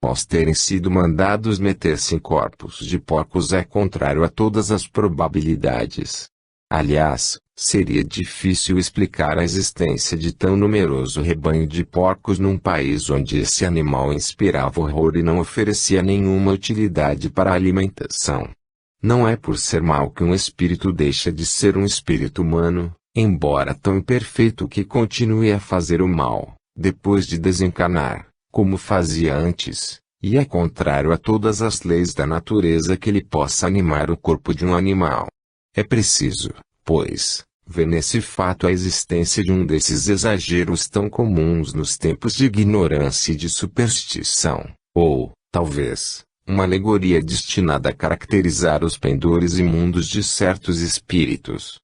após terem sido mandados meter-se em corpos de porcos é contrário a todas as probabilidades. Aliás, seria difícil explicar a existência de tão numeroso rebanho de porcos num país onde esse animal inspirava horror e não oferecia nenhuma utilidade para a alimentação. Não é por ser mau que um espírito deixa de ser um espírito humano, embora tão imperfeito que continue a fazer o mal, depois de desencarnar, como fazia antes, e é contrário a todas as leis da natureza que ele possa animar o corpo de um animal. É preciso, pois, ver nesse fato a existência de um desses exageros tão comuns nos tempos de ignorância e de superstição, ou, talvez, uma alegoria destinada a caracterizar os pendores imundos de certos espíritos.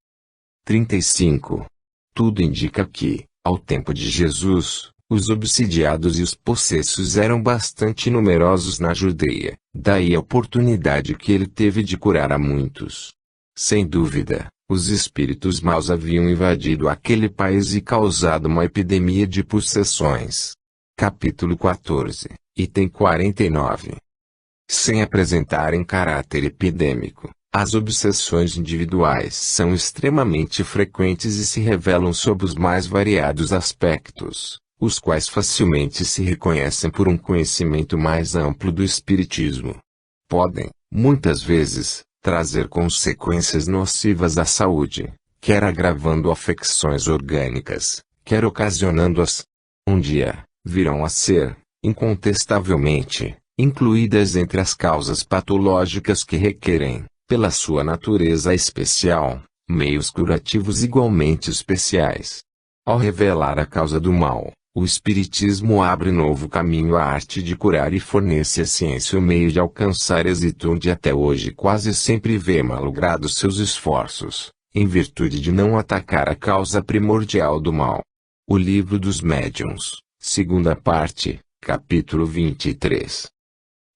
35. Tudo indica que, ao tempo de Jesus, os obsidiados e os possessos eram bastante numerosos na Judeia, daí a oportunidade que ele teve de curar a muitos. Sem dúvida, os espíritos maus haviam invadido aquele país e causado uma epidemia de possessões. Capítulo 14, item 49. Sem apresentarem caráter epidêmico, as obsessões individuais são extremamente frequentes e se revelam sob os mais variados aspectos, os quais facilmente se reconhecem por um conhecimento mais amplo do espiritismo. Podem, muitas vezes, trazer consequências nocivas à saúde, quer agravando afecções orgânicas, quer ocasionando-as. Um dia, virão a ser, incontestavelmente, incluídas entre as causas patológicas que requerem, pela sua natureza especial, meios curativos igualmente especiais. Ao revelar a causa do mal, o Espiritismo abre novo caminho à arte de curar e fornece à ciência o meio de alcançar êxito onde até hoje quase sempre vê malogrados seus esforços, em virtude de não atacar a causa primordial do mal. O Livro dos Médiuns, segunda parte, capítulo 23.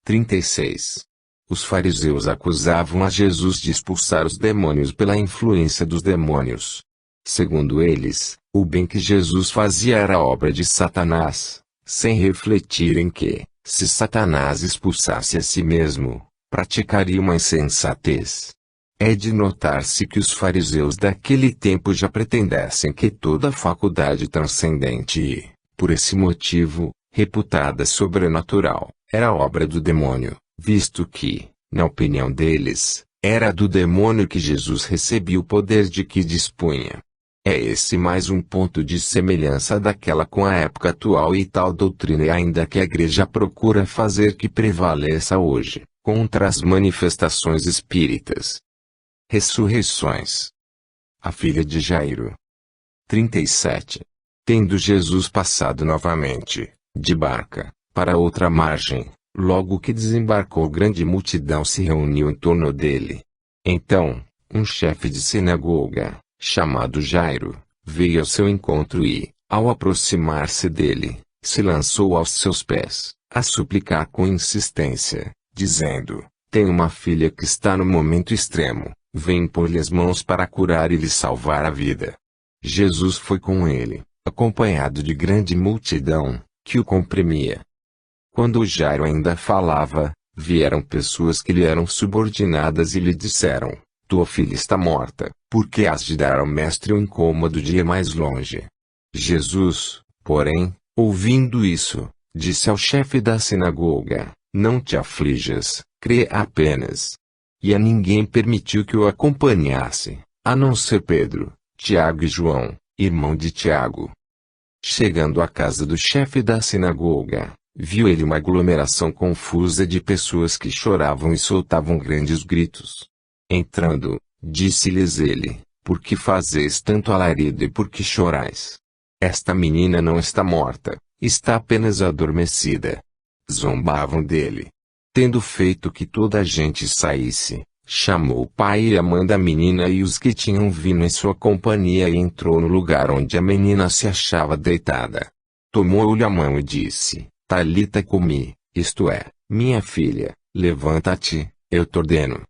36. Os fariseus acusavam a Jesus de expulsar os demônios pela influência dos demônios. Segundo eles, o bem que Jesus fazia era obra de Satanás, sem refletirem que, se Satanás expulsasse a si mesmo, praticaria uma insensatez. É de notar-se que os fariseus daquele tempo já pretendessem que toda a faculdade transcendente e, por esse motivo, reputada sobrenatural, era obra do demônio, visto que, na opinião deles, era do demônio que Jesus recebia o poder de que dispunha. É esse mais um ponto de semelhança daquela com a época atual e tal doutrina e ainda que a Igreja procura fazer que prevaleça hoje, contra as manifestações espíritas. Ressurreições. A filha de Jairo. 37. Tendo Jesus passado novamente, de barca, para outra margem, logo que desembarcou grande multidão se reuniu em torno dele. Então, um chefe de sinagoga, chamado Jairo, veio ao seu encontro e, ao aproximar-se dele, se lançou aos seus pés, a suplicar com insistência, dizendo: tenho uma filha que está no momento extremo, vem pôr-lhe as mãos para curar e lhe salvar a vida. Jesus foi com ele, acompanhado de grande multidão, que o comprimia. Quando o Jairo ainda falava, vieram pessoas que lhe eram subordinadas e lhe disseram: tua filha está morta, porque has de dar ao mestre o incômodo de ir mais longe. Jesus, porém, ouvindo isso, disse ao chefe da sinagoga: não te aflijas, crê apenas. E a ninguém permitiu que o acompanhasse, a não ser Pedro, Tiago e João, irmão de Tiago. Chegando à casa do chefe da sinagoga, viu ele uma aglomeração confusa de pessoas que choravam e soltavam grandes gritos. Entrando, disse-lhes ele: por que fazeis tanto alarido e por que chorais? Esta menina não está morta, está apenas adormecida. Zombavam dele. Tendo feito que toda a gente saísse, chamou o pai e a mãe da menina e os que tinham vindo em sua companhia e entrou no lugar onde a menina se achava deitada. Tomou-lhe a mão e disse: Talita cumi, isto é, minha filha, levanta-te, eu te ordeno.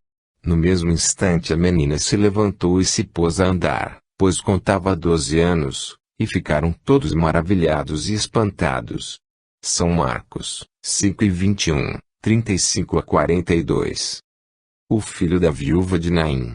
No mesmo instante a menina se levantou e se pôs a andar, pois contava 12 anos, e ficaram todos maravilhados e espantados. São Marcos 5:21, 35 a 42. O filho da viúva de Naim.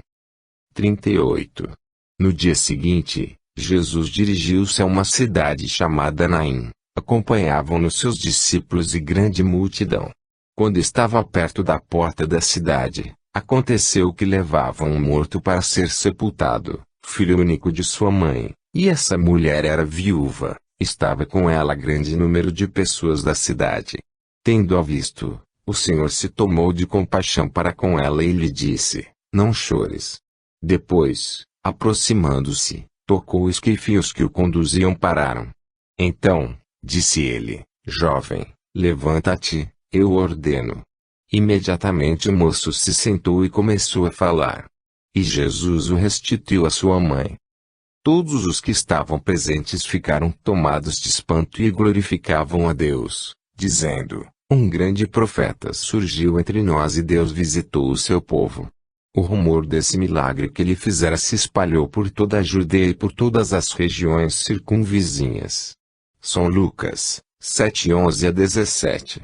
38. No dia seguinte, Jesus dirigiu-se a uma cidade chamada Naim. Acompanhavam-no seus discípulos e grande multidão. Quando estava perto da porta da cidade, aconteceu que levavam um morto para ser sepultado, filho único de sua mãe, e essa mulher era viúva. Estava com ela grande número de pessoas da cidade. Tendo-a visto, o Senhor se tomou de compaixão para com ela e lhe disse: Não chores. Depois, aproximando-se, tocou o esquife e os que o conduziam pararam. Então, disse ele: Jovem, levanta-te, eu ordeno. Imediatamente o moço se sentou e começou a falar. E Jesus o restituiu à sua mãe. Todos os que estavam presentes ficaram tomados de espanto e glorificavam a Deus, dizendo: Um grande profeta surgiu entre nós e Deus visitou o seu povo. O rumor desse milagre que ele fizera se espalhou por toda a Judeia e por todas as regiões circunvizinhas. São Lucas 7:11 a 17.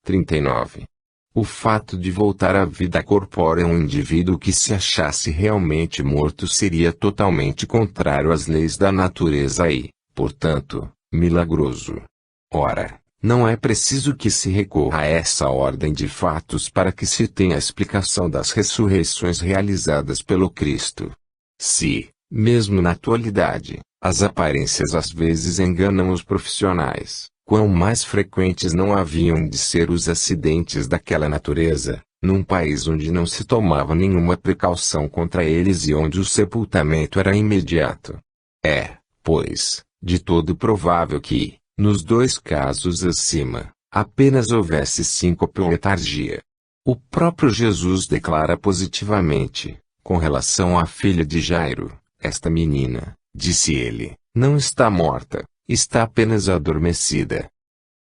39. O fato de voltar à vida corpórea um indivíduo que se achasse realmente morto seria totalmente contrário às leis da natureza e, portanto, milagroso. Ora, não é preciso que se recorra a essa ordem de fatos para que se tenha a explicação das ressurreições realizadas pelo Cristo. Se, mesmo na atualidade, as aparências às vezes enganam os profissionais, quão mais frequentes não haviam de ser os acidentes daquela natureza, num país onde não se tomava nenhuma precaução contra eles e onde o sepultamento era imediato. É, pois, de todo provável que, nos dois casos acima, apenas houvesse síncope ou letargia. O próprio Jesus declara positivamente, com relação à filha de Jairo: Esta menina, disse ele, não está morta, está apenas adormecida.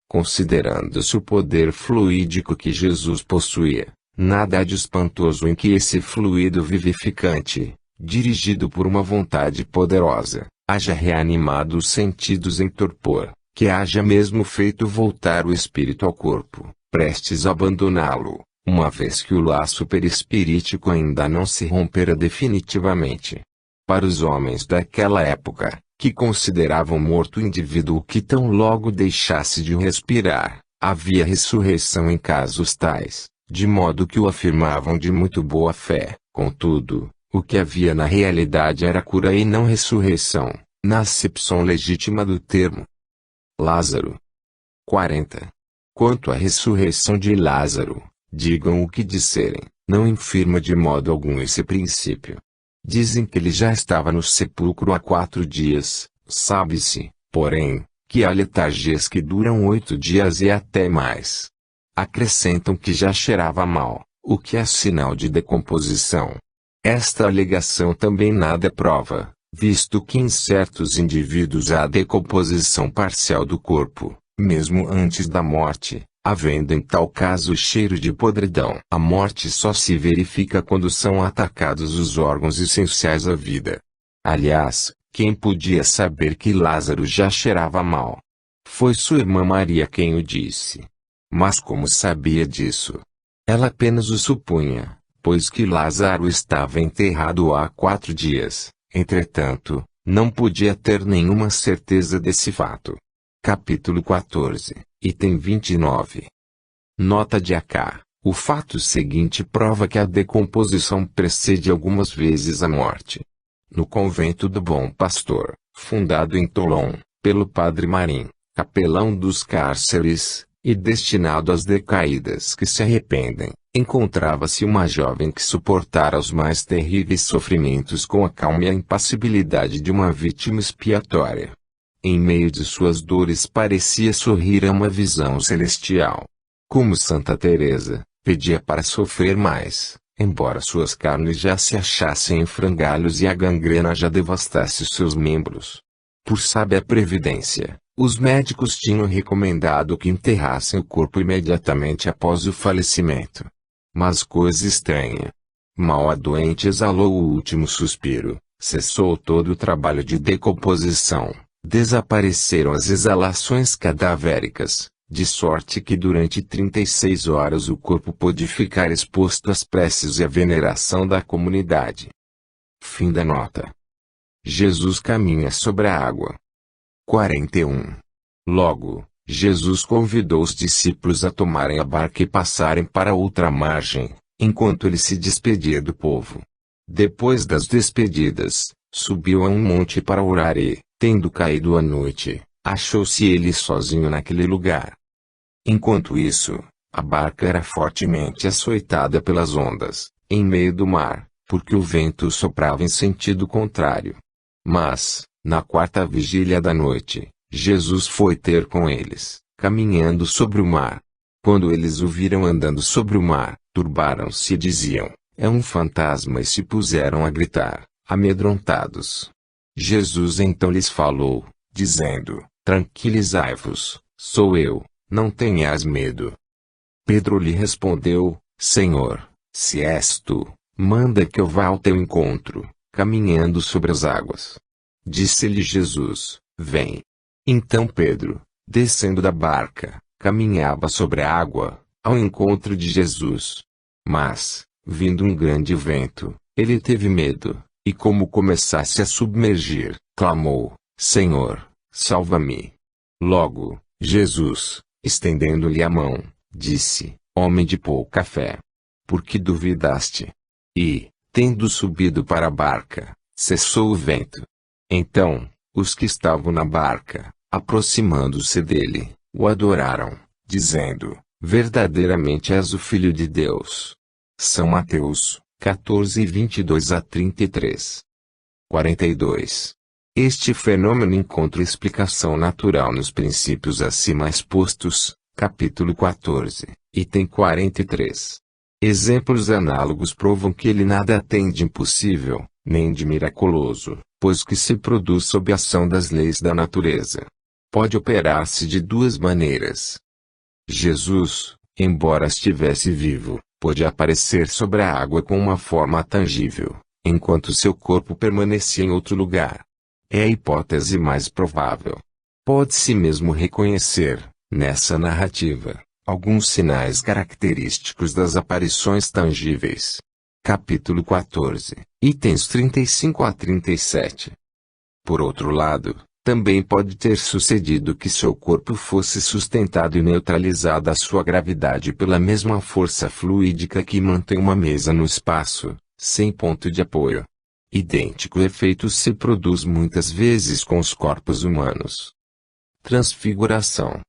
Considerando-se o poder fluídico que Jesus possuía, nada há de espantoso em que esse fluido vivificante, dirigido por uma vontade poderosa, haja reanimado os sentidos em torpor, que haja mesmo feito voltar o espírito ao corpo, prestes a abandoná-lo, uma vez que o laço perispirítico ainda não se rompera definitivamente. Para os homens daquela época, que consideravam morto o indivíduo que tão logo deixasse de respirar, havia ressurreição em casos tais, de modo que o afirmavam de muito boa fé. Contudo, o que havia na realidade era cura e não ressurreição, na acepção legítima do termo. Lázaro. 40. Quanto à ressurreição de Lázaro, digam o que disserem, não infirma de modo algum esse princípio. Dizem que ele já estava no sepulcro há 4 dias, sabe-se, porém, que há letargias que duram 8 dias e até mais. Acrescentam que já cheirava mal, o que é sinal de decomposição. Esta alegação também nada prova, visto que em certos indivíduos há decomposição parcial do corpo, mesmo antes da morte, havendo em tal caso cheiro de podridão. A morte só se verifica quando são atacados os órgãos essenciais à vida. Aliás, quem podia saber que Lázaro já cheirava mal? Foi sua irmã Maria quem o disse. Mas como sabia disso? Ela apenas o supunha, pois que Lázaro estava enterrado há 4 dias. Entretanto, não podia ter nenhuma certeza desse fato. Capítulo 14, item 29. Nota de Acá. O fato seguinte prova que a decomposição precede algumas vezes a morte. No convento do Bom Pastor, fundado em Toulon, pelo padre Marim, capelão dos cárceres, e destinado às decaídas que se arrependem, encontrava-se uma jovem que suportara os mais terríveis sofrimentos com a calma e a impassibilidade de uma vítima expiatória. Em meio de suas dores parecia sorrir a uma visão celestial. Como Santa Teresa, pedia para sofrer mais, embora suas carnes já se achassem em frangalhos e a gangrena já devastasse seus membros. Por sábia previdência, os médicos tinham recomendado que enterrassem o corpo imediatamente após o falecimento. Mas coisa estranha. Mal a doente exalou o último suspiro, cessou todo o trabalho de decomposição, desapareceram as exalações cadavéricas, de sorte que durante 36 horas o corpo pôde ficar exposto às preces e à veneração da comunidade. Fim da nota. Jesus caminha sobre a água. 41. Logo, Jesus convidou os discípulos a tomarem a barca e passarem para outra margem, enquanto ele se despedia do povo. Depois das despedidas, subiu a um monte para orar e, tendo caído a noite, achou-se ele sozinho naquele lugar. Enquanto isso, a barca era fortemente açoitada pelas ondas, em meio do mar, porque o vento soprava em sentido contrário. Mas, na quarta vigília da noite, Jesus foi ter com eles, caminhando sobre o mar. Quando eles o viram andando sobre o mar, turbaram-se e diziam: é um fantasma, e se puseram a gritar, amedrontados. Jesus então lhes falou, dizendo: tranquilizai-vos, sou eu, não tenhas medo. Pedro lhe respondeu: Senhor, se és tu, manda que eu vá ao teu encontro, caminhando sobre as águas. Disse-lhe Jesus: vem. Então Pedro, descendo da barca, caminhava sobre a água, ao encontro de Jesus. Mas, vindo um grande vento, ele teve medo, e como começasse a submergir, clamou: Senhor, salva-me. Logo, Jesus, estendendo-lhe a mão, disse: homem de pouca fé, por que duvidaste? E, tendo subido para a barca, cessou o vento. Então, os que estavam na barca, aproximando-se dele, o adoraram, dizendo: verdadeiramente és o Filho de Deus. São Mateus 14, 22 a 33. 42. Este fenômeno encontra explicação natural nos princípios acima expostos, capítulo 14, item 43. Exemplos análogos provam que ele nada tem de impossível, nem de miraculoso, pois que se produz sob a ação das leis da natureza. Pode operar-se de duas maneiras. Jesus, embora estivesse vivo, pôde aparecer sobre a água com uma forma tangível, enquanto seu corpo permanecia em outro lugar. É a hipótese mais provável. Pode-se mesmo reconhecer, nessa narrativa, alguns sinais característicos das aparições tangíveis. Capítulo 14, itens 35 a 37. Por outro lado, também pode ter sucedido que seu corpo fosse sustentado e neutralizado a sua gravidade pela mesma força fluídica que mantém uma mesa no espaço, sem ponto de apoio. Idêntico efeito se produz muitas vezes com os corpos humanos. Transfiguração.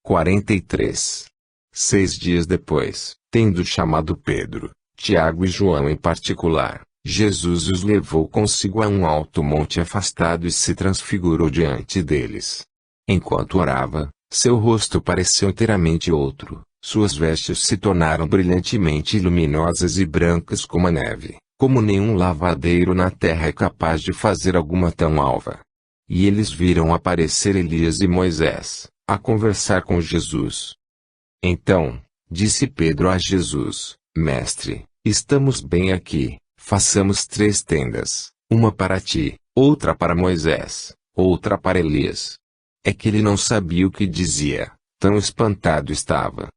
43. 6 dias depois, tendo chamado Pedro, Tiago e João em particular, Jesus os levou consigo a um alto monte afastado e se transfigurou diante deles. Enquanto orava, seu rosto pareceu inteiramente outro, suas vestes se tornaram brilhantemente luminosas e brancas como a neve, como nenhum lavadeiro na terra é capaz de fazer alguma tão alva. E eles viram aparecer Elias e Moisés, a conversar com Jesus. Então, disse Pedro a Jesus: Mestre, estamos bem aqui. Façamos 3 tendas, uma para ti, outra para Moisés, outra para Elias. É que ele não sabia o que dizia, tão espantado estava.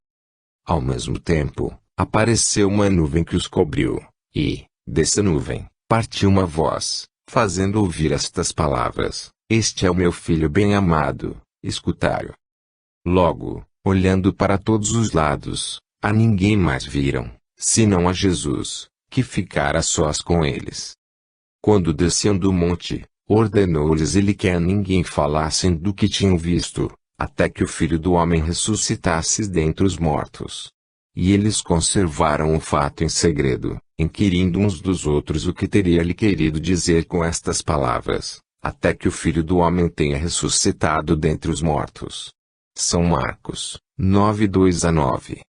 Ao mesmo tempo, apareceu uma nuvem que os cobriu, e, dessa nuvem, partiu uma voz, fazendo ouvir estas palavras: Este é o meu filho bem-amado, escutai-o. Logo, olhando para todos os lados, a ninguém mais viram, senão a Jesus, que ficara sós com eles. Quando desciam do monte, ordenou-lhes ele que a ninguém falassem do que tinham visto, até que o Filho do Homem ressuscitasse dentre os mortos. E eles conservaram o fato em segredo, inquirindo uns dos outros o que teria lhe querido dizer com estas palavras, até que o Filho do Homem tenha ressuscitado dentre os mortos. São Marcos 9, 2 a 9.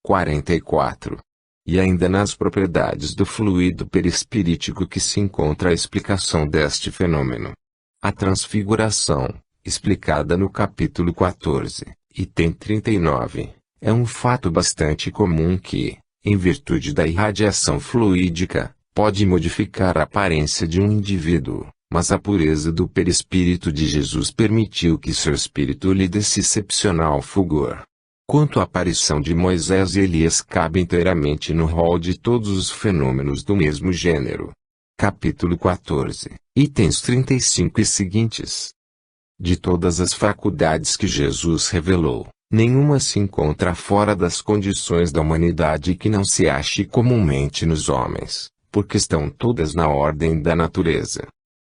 44. E ainda nas propriedades do fluido perispirítico que se encontra a explicação deste fenômeno. A transfiguração, explicada no capítulo 14, item 39, é um fato bastante comum que, em virtude da irradiação fluídica, pode modificar a aparência de um indivíduo, mas a pureza do perispírito de Jesus permitiu que seu espírito lhe desse excepcional fulgor. Quanto à aparição de Moisés e Elias cabe inteiramente no rol de todos os fenômenos do mesmo gênero. Capítulo 14, itens 35 e seguintes. De todas as faculdades que Jesus revelou, nenhuma se encontra fora das condições da humanidade que não se ache comumente nos homens, porque estão todas na ordem da natureza.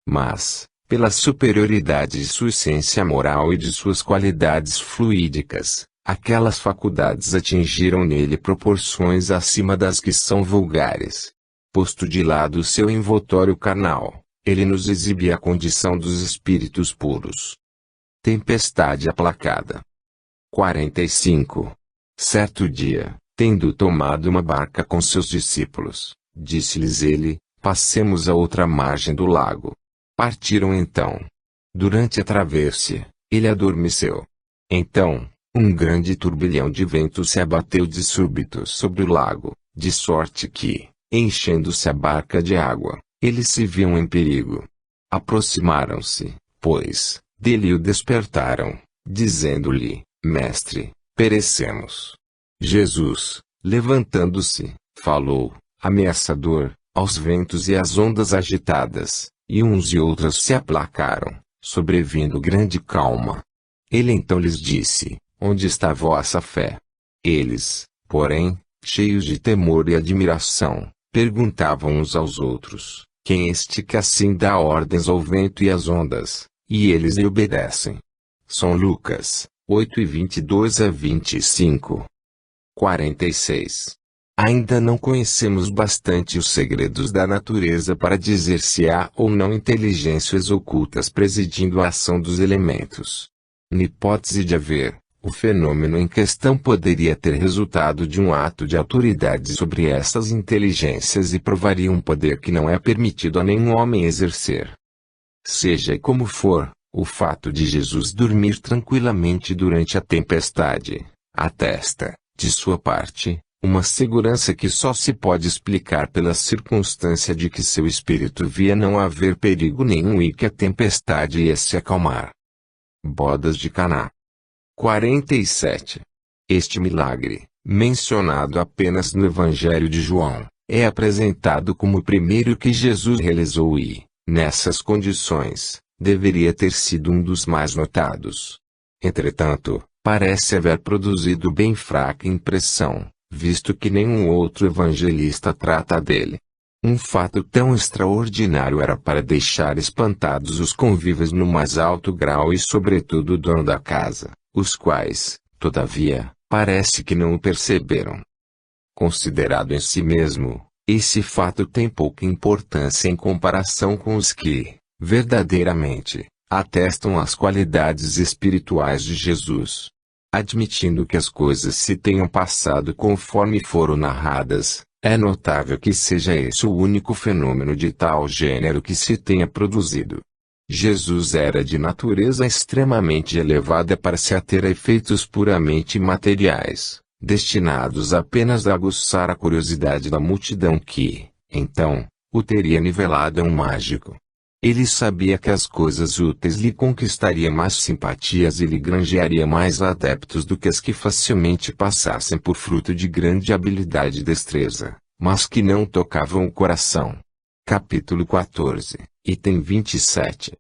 Mas, pela superioridade de sua essência moral e de suas qualidades fluídicas, aquelas faculdades atingiram nele proporções acima das que são vulgares. Posto de lado o seu envoltório carnal, ele nos exibe a condição dos espíritos puros. Tempestade aplacada. 45. Certo dia, tendo tomado uma barca com seus discípulos, disse-lhes ele: passemos à outra margem do lago. Partiram então. Durante a travessia, ele adormeceu. Então, um grande turbilhão de vento se abateu de súbito sobre o lago, de sorte que, enchendo-se a barca de água, eles se viam em perigo. Aproximaram-se, pois, dele e o despertaram, dizendo-lhe: Mestre, perecemos. Jesus, levantando-se, falou, ameaçador, aos ventos e às ondas agitadas, e uns e outras se aplacaram, sobrevindo grande calma. Ele então lhes disse: onde está a vossa fé? Eles, porém, cheios de temor e admiração, perguntavam uns aos outros: quem é este que assim dá ordens ao vento e às ondas, e eles lhe obedecem? São Lucas 8:22-25. 46. Ainda não conhecemos bastante os segredos da natureza para dizer se há ou não inteligências ocultas presidindo a ação dos elementos. Na hipótese de haver, o fenômeno em questão poderia ter resultado de um ato de autoridade sobre essas inteligências e provaria um poder que não é permitido a nenhum homem exercer. Seja como for, o fato de Jesus dormir tranquilamente durante a tempestade, atesta, de sua parte, uma segurança que só se pode explicar pela circunstância de que seu espírito via não haver perigo nenhum e que a tempestade ia se acalmar. Bodas de Caná. 47. Este milagre, mencionado apenas no Evangelho de João, é apresentado como o primeiro que Jesus realizou e, nessas condições, deveria ter sido um dos mais notados. Entretanto, parece haver produzido bem fraca impressão, visto que nenhum outro evangelista trata dele. Um fato tão extraordinário era para deixar espantados os convívas no mais alto grau e sobretudo o dono da casa, os quais, todavia, parece que não o perceberam. Considerado em si mesmo, esse fato tem pouca importância em comparação com os que, verdadeiramente, atestam as qualidades espirituais de Jesus. Admitindo que as coisas se tenham passado conforme foram narradas, é notável que seja esse o único fenômeno de tal gênero que se tenha produzido. Jesus era de natureza extremamente elevada para se ater a efeitos puramente materiais, destinados apenas a aguçar a curiosidade da multidão que, então, o teria nivelado a um mágico. Ele sabia que as coisas úteis lhe conquistariam mais simpatias e lhe granjearia mais adeptos do que as que facilmente passassem por fruto de grande habilidade e destreza, mas que não tocavam o coração. Capítulo 14, item 27.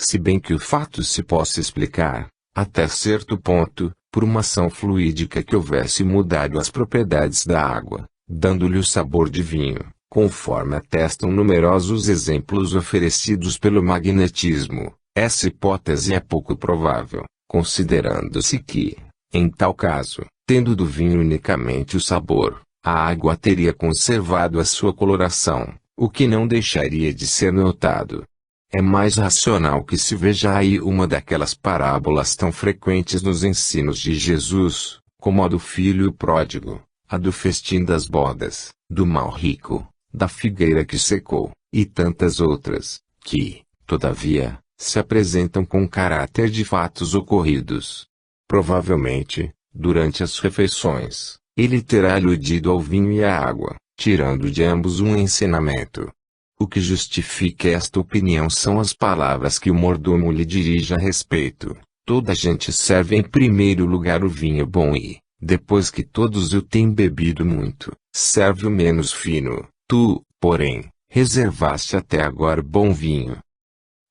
Se bem que o fato se possa explicar, até certo ponto, por uma ação fluídica que houvesse mudado as propriedades da água, dando-lhe o sabor de vinho, conforme atestam numerosos exemplos oferecidos pelo magnetismo, essa hipótese é pouco provável, considerando-se que, em tal caso, tendo do vinho unicamente o sabor, a água teria conservado a sua coloração, o que não deixaria de ser notado. É mais racional que se veja aí uma daquelas parábolas tão frequentes nos ensinos de Jesus, como a do filho pródigo, a do festim das bodas, do mal rico, da figueira que secou, e tantas outras, que, todavia, se apresentam com caráter de fatos ocorridos. Provavelmente, durante as refeições, ele terá aludido ao vinho e à água, tirando de ambos um ensinamento. O que justifica esta opinião são as palavras que o mordomo lhe dirige a respeito. Toda a gente serve em primeiro lugar o vinho bom e, depois que todos o têm bebido muito, serve o menos fino. Tu, porém, reservaste até agora bom vinho.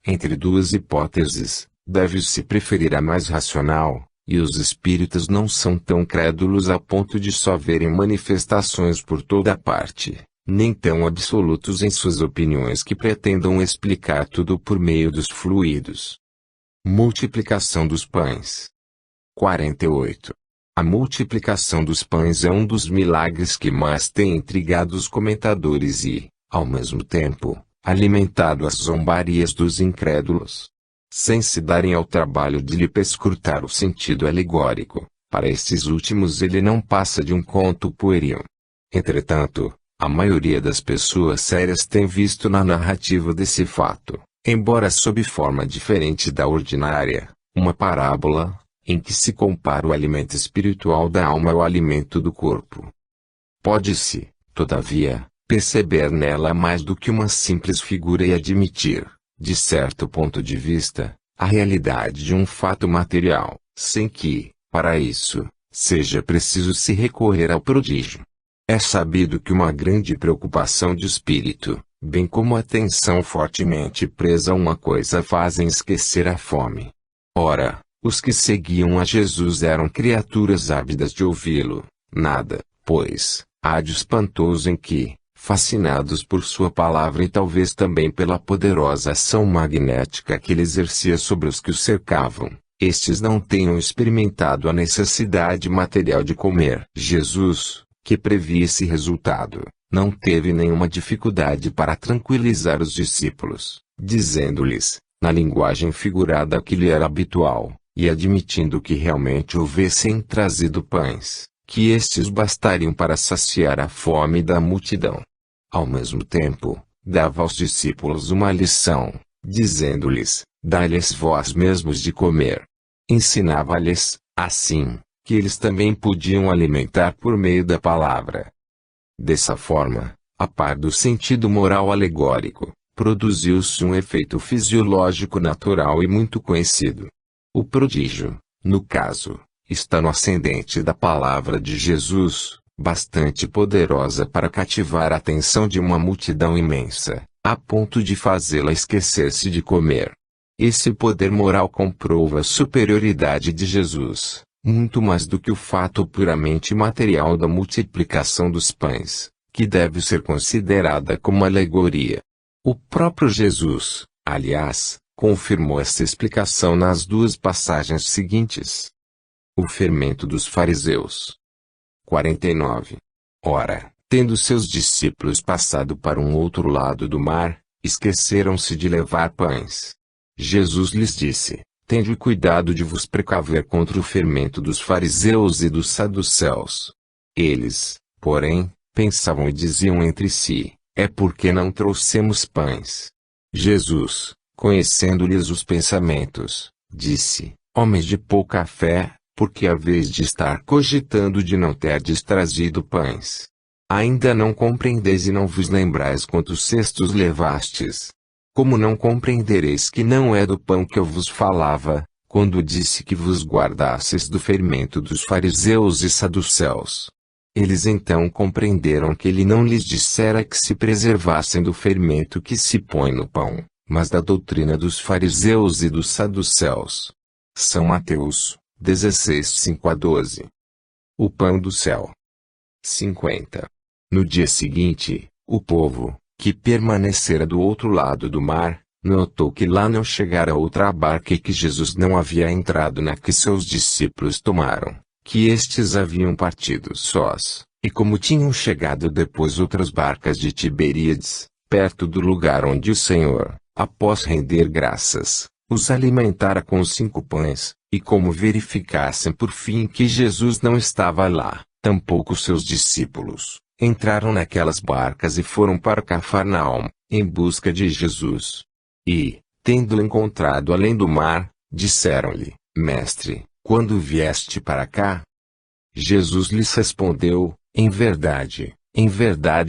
Entre duas hipóteses, deve-se preferir a mais racional, e os espíritas não são tão crédulos a ponto de só verem manifestações por toda parte, nem tão absolutos em suas opiniões que pretendam explicar tudo por meio dos fluidos. Multiplicação dos pães. 48. A multiplicação dos pães é um dos milagres que mais tem intrigado os comentadores e, ao mesmo tempo, alimentado as zombarias dos incrédulos. Sem se darem ao trabalho de lhe perscrutar o sentido alegórico, para estes últimos ele não passa de um conto pueril. Entretanto, a maioria das pessoas sérias tem visto na narrativa desse fato, embora sob forma diferente da ordinária, uma parábola, em que se compara o alimento espiritual da alma ao alimento do corpo. Pode-se, todavia, perceber nela mais do que uma simples figura e admitir, de certo ponto de vista, a realidade de um fato material, sem que, para isso, seja preciso se recorrer ao prodígio. É sabido que uma grande preocupação de espírito, bem como a atenção fortemente presa a uma coisa fazem esquecer a fome. Ora, os que seguiam a Jesus eram criaturas ávidas de ouvi-lo, nada, pois, há de espantoso em que, fascinados por sua palavra e talvez também pela poderosa ação magnética que ele exercia sobre os que o cercavam, estes não tenham experimentado a necessidade material de comer. Jesus, que previa esse resultado, não teve nenhuma dificuldade para tranquilizar os discípulos, dizendo-lhes, na linguagem figurada que lhe era habitual, e admitindo que realmente houvessem trazido pães, que estes bastariam para saciar a fome da multidão. Ao mesmo tempo, dava aos discípulos uma lição, dizendo-lhes, dai-lhes vós mesmos de comer. Ensinava-lhes, assim, que eles também podiam alimentar por meio da palavra. Dessa forma, a par do sentido moral alegórico, produziu-se um efeito fisiológico natural e muito conhecido. O prodígio, no caso, está no ascendente da palavra de Jesus, bastante poderosa para cativar a atenção de uma multidão imensa, a ponto de fazê-la esquecer-se de comer. Esse poder moral comprova a superioridade de Jesus, muito mais do que o fato puramente material da multiplicação dos pães, que deve ser considerada como alegoria. O próprio Jesus, aliás, confirmou esta explicação nas duas passagens seguintes. O fermento dos fariseus. 49. Ora, tendo seus discípulos passado para um outro lado do mar, esqueceram-se de levar pães. Jesus lhes disse, tende cuidado de vos precaver contra o fermento dos fariseus e dos saduceus. Eles, porém, pensavam e diziam entre si, é porque não trouxemos pães. Jesus, conhecendo-lhes os pensamentos, disse, homens de pouca fé, porque haveis de estar cogitando de não terdes trazido pães. Ainda não compreendeis e não vos lembrais quantos cestos levastes. Como não compreendereis que não é do pão que eu vos falava, quando disse que vos guardasseis do fermento dos fariseus e saduceus? Eles então compreenderam que ele não lhes dissera que se preservassem do fermento que se põe no pão, mas da doutrina dos fariseus e dos saduceus. São Mateus 16, 5-12. O pão do céu. 50. No dia seguinte, o povo, que permanecera do outro lado do mar, notou que lá não chegara outra barca e que Jesus não havia entrado na que seus discípulos tomaram, que estes haviam partido sós, e como tinham chegado depois outras barcas de Tiberíades, perto do lugar onde o Senhor, após render graças, os alimentara com os 5 pães, e como verificassem por fim que Jesus não estava lá, tampouco seus discípulos, entraram naquelas barcas e foram para Cafarnaum, em busca de Jesus. E, tendo-o encontrado além do mar, disseram-lhe, Mestre, quando vieste para cá? Jesus lhes respondeu, em verdade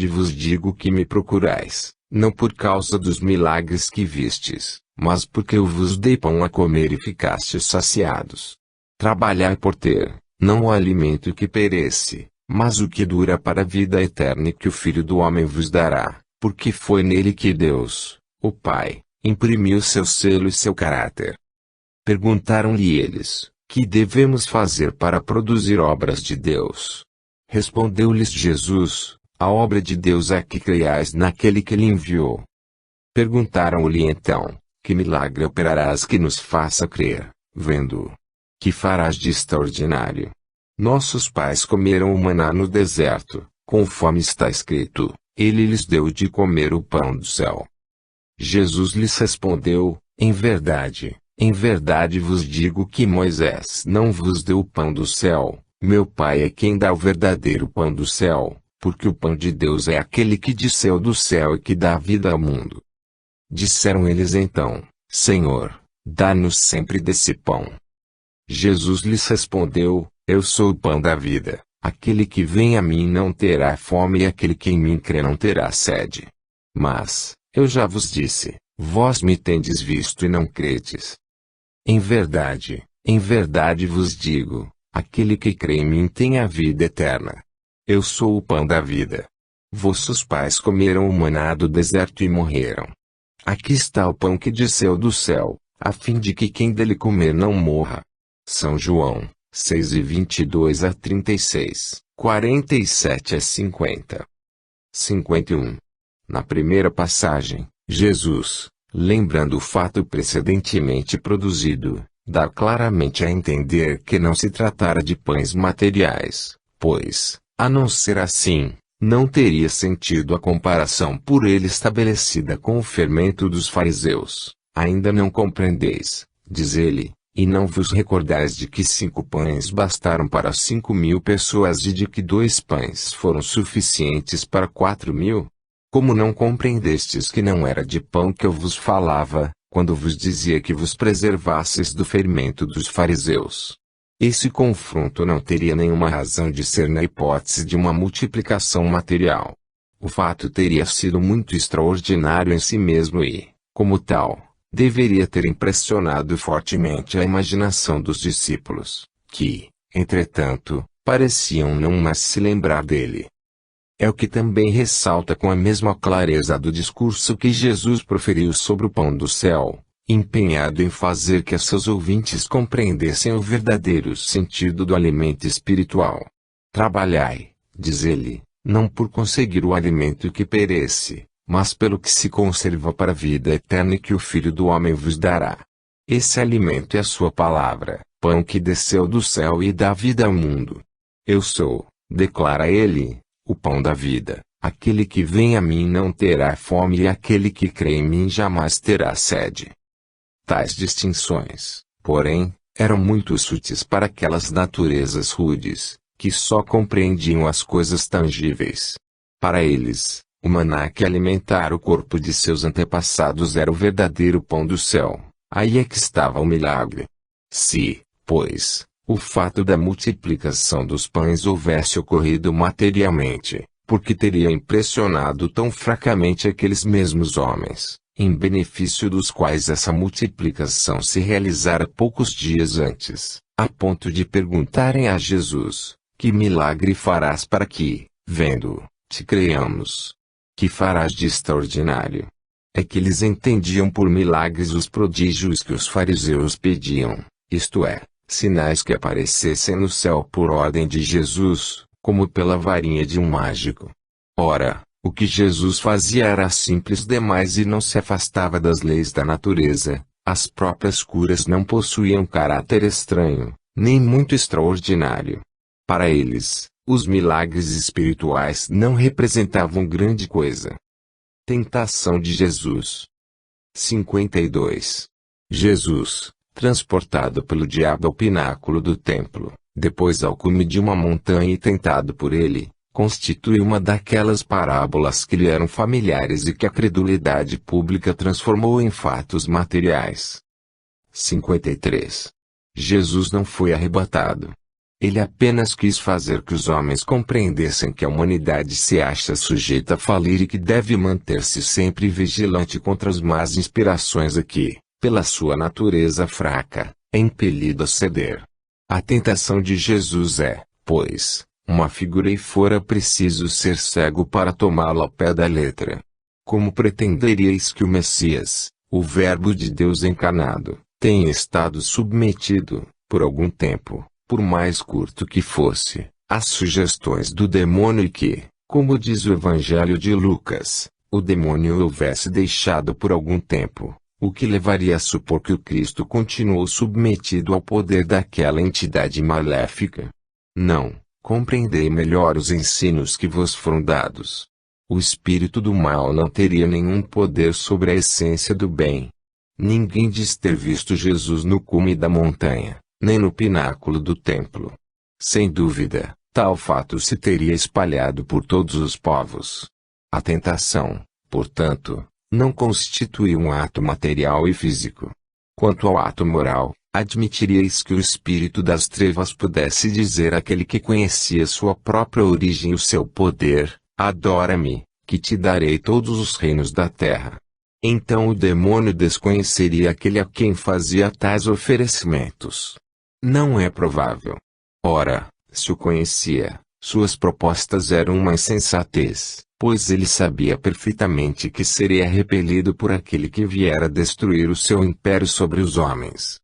vos digo que me procurais, não por causa dos milagres que vistes, mas porque eu vos dei pão a comer e ficastes saciados. Trabalhai por ter, não o alimento que perece, mas o que dura para a vida eterna e que o Filho do Homem vos dará, porque foi nele que Deus, o Pai, imprimiu seu selo e seu caráter. Perguntaram-lhe eles: que devemos fazer para produzir obras de Deus? Respondeu-lhes Jesus: a obra de Deus é que creiais naquele que lhe enviou. Perguntaram-lhe então: que milagre operarás que nos faça crer, vendo-o? Que farás de extraordinário? Nossos pais comeram o maná no deserto, conforme está escrito, ele lhes deu de comer o pão do céu. Jesus lhes respondeu: em verdade vos digo que Moisés não vos deu o pão do céu, meu Pai é quem dá o verdadeiro pão do céu, porque o pão de Deus é aquele que desceu do céu e que dá vida ao mundo. Disseram eles então: Senhor, dá-nos sempre desse pão. Jesus lhes respondeu: eu sou o pão da vida, aquele que vem a mim não terá fome e aquele que em mim crê não terá sede. Mas, eu já vos disse, vós me tendes visto e não credes. Em verdade vos digo, aquele que crê em mim tem a vida eterna. Eu sou o pão da vida. Vossos pais comeram o maná do deserto e morreram. Aqui está o pão que desceu do céu, a fim de que quem dele comer não morra. São João 6:22-36, 47-50. 51. Na primeira passagem, Jesus, lembrando o fato precedentemente produzido, dá claramente a entender que não se tratara de pães materiais, pois, a não ser assim, não teria sentido a comparação por ele estabelecida com o fermento dos fariseus. Ainda não compreendeis, diz ele, e não vos recordais de que 5 pães bastaram para 5.000 pessoas e de que 2 pães foram suficientes para 4.000? Como não compreendestes que não era de pão que eu vos falava, quando vos dizia que vos preservasseis do fermento dos fariseus? Esse confronto não teria nenhuma razão de ser na hipótese de uma multiplicação material. O fato teria sido muito extraordinário em si mesmo e, como tal, deveria ter impressionado fortemente a imaginação dos discípulos, que, entretanto, pareciam não mais se lembrar dele. É o que também ressalta com a mesma clareza do discurso que Jesus proferiu sobre o pão do céu, empenhado em fazer que seus ouvintes compreendessem o verdadeiro sentido do alimento espiritual. Trabalhai, diz ele, não por conseguir o alimento que perece, mas pelo que se conserva para a vida eterna e que o Filho do Homem vos dará. Esse alimento é a sua palavra, pão que desceu do céu e dá vida ao mundo. Eu sou, declara ele, o pão da vida. Aquele que vem a mim não terá fome e aquele que crê em mim jamais terá sede. Tais distinções, porém, eram muito sutis para aquelas naturezas rudes, que só compreendiam as coisas tangíveis. Para eles, o maná que alimentara o corpo de seus antepassados era o verdadeiro pão do céu. Aí é que estava o milagre. Se, pois, o fato da multiplicação dos pães houvesse ocorrido materialmente, porque teria impressionado tão fracamente aqueles mesmos homens, em benefício dos quais essa multiplicação se realizara poucos dias antes, a ponto de perguntarem a Jesus: que milagre farás para que, vendo-o, te creiamos? Que farás de extraordinário? É que eles entendiam por milagres os prodígios que os fariseus pediam, isto é, sinais que aparecessem no céu por ordem de Jesus, como pela varinha de um mágico. Ora, o que Jesus fazia era simples demais e não se afastava das leis da natureza. As próprias curas não possuíam caráter estranho, nem muito extraordinário. Para eles, os milagres espirituais não representavam grande coisa. Tentação de Jesus. 52. Jesus, transportado pelo diabo ao pináculo do templo, depois ao cume de uma montanha e tentado por ele, constitui uma daquelas parábolas que lhe eram familiares e que a credulidade pública transformou em fatos materiais. 53. Jesus não foi arrebatado. Ele apenas quis fazer que os homens compreendessem que a humanidade se acha sujeita a falir e que deve manter-se sempre vigilante contra as más inspirações e que, pela sua natureza fraca, é impelido a ceder. A tentação de Jesus é, pois, uma figura e fora preciso ser cego para tomá-la ao pé da letra. Como pretenderíeis que o Messias, o Verbo de Deus encarnado, tenha estado submetido, por algum tempo, por mais curto que fosse, às sugestões do demônio e que, como diz o Evangelho de Lucas, o demônio o houvesse deixado por algum tempo, o que levaria a supor que o Cristo continuou submetido ao poder daquela entidade maléfica? Não, compreendei melhor os ensinos que vos foram dados. O espírito do mal não teria nenhum poder sobre a essência do bem. Ninguém diz ter visto Jesus no cume da montanha, nem no pináculo do templo. Sem dúvida, tal fato se teria espalhado por todos os povos. A tentação, portanto, não constitui um ato material e físico. Quanto ao ato moral, admitiríeis que o espírito das trevas pudesse dizer àquele que conhecia sua própria origem e o seu poder: adora-me, que te darei todos os reinos da terra. Então o demônio desconheceria aquele a quem fazia tais oferecimentos. Não é provável. Ora, se o conhecia, suas propostas eram uma insensatez, pois ele sabia perfeitamente que seria repelido por aquele que viera destruir o seu império sobre os homens.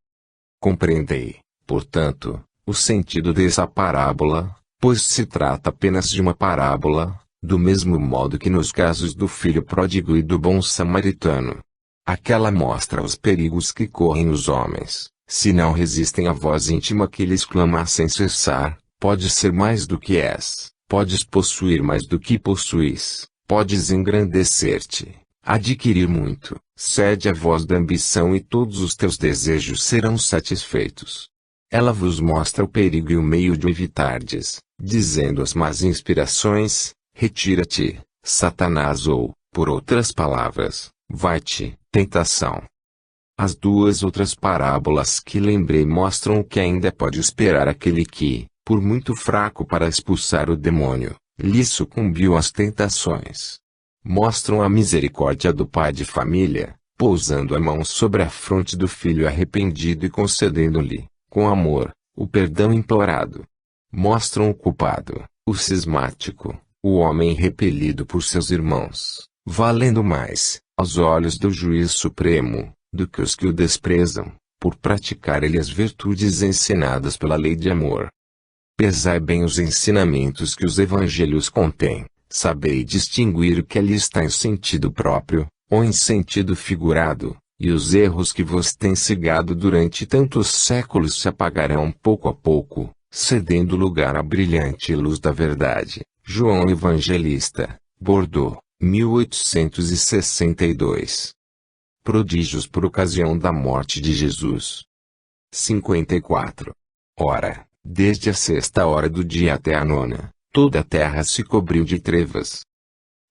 Compreendei, portanto, o sentido dessa parábola, pois se trata apenas de uma parábola, do mesmo modo que nos casos do filho pródigo e do bom samaritano. Aquela mostra os perigos que correm os homens, se não resistem à voz íntima que lhes clama sem cessar: podes ser mais do que és, podes possuir mais do que possuis, podes engrandecer-te, adquirir muito, cede à voz da ambição e todos os teus desejos serão satisfeitos. Ela vos mostra o perigo e o meio de o evitardes, dizendo às más inspirações: retira-te, Satanás, ou, por outras palavras, vai-te, tentação. As duas outras parábolas que lembrei mostram o que ainda pode esperar aquele que, por muito fraco para expulsar o demônio, lhe sucumbiu às tentações. Mostram a misericórdia do pai de família, pousando a mão sobre a fronte do filho arrependido e concedendo-lhe, com amor, o perdão implorado. Mostram o culpado, o cismático, o homem repelido por seus irmãos, valendo mais, aos olhos do juiz supremo, do que os que o desprezam, por praticar ele as virtudes ensinadas pela lei de amor. Pesai bem os ensinamentos que os evangelhos contêm, sabei distinguir o que ali está em sentido próprio, ou em sentido figurado, e os erros que vos têm cegado durante tantos séculos se apagarão pouco a pouco, cedendo lugar à brilhante luz da verdade. João Evangelista, Bordeaux, 1862. Prodígios por ocasião da morte de Jesus. 54. Ora, desde a 6ª do dia até a 9ª, toda a terra se cobriu de trevas.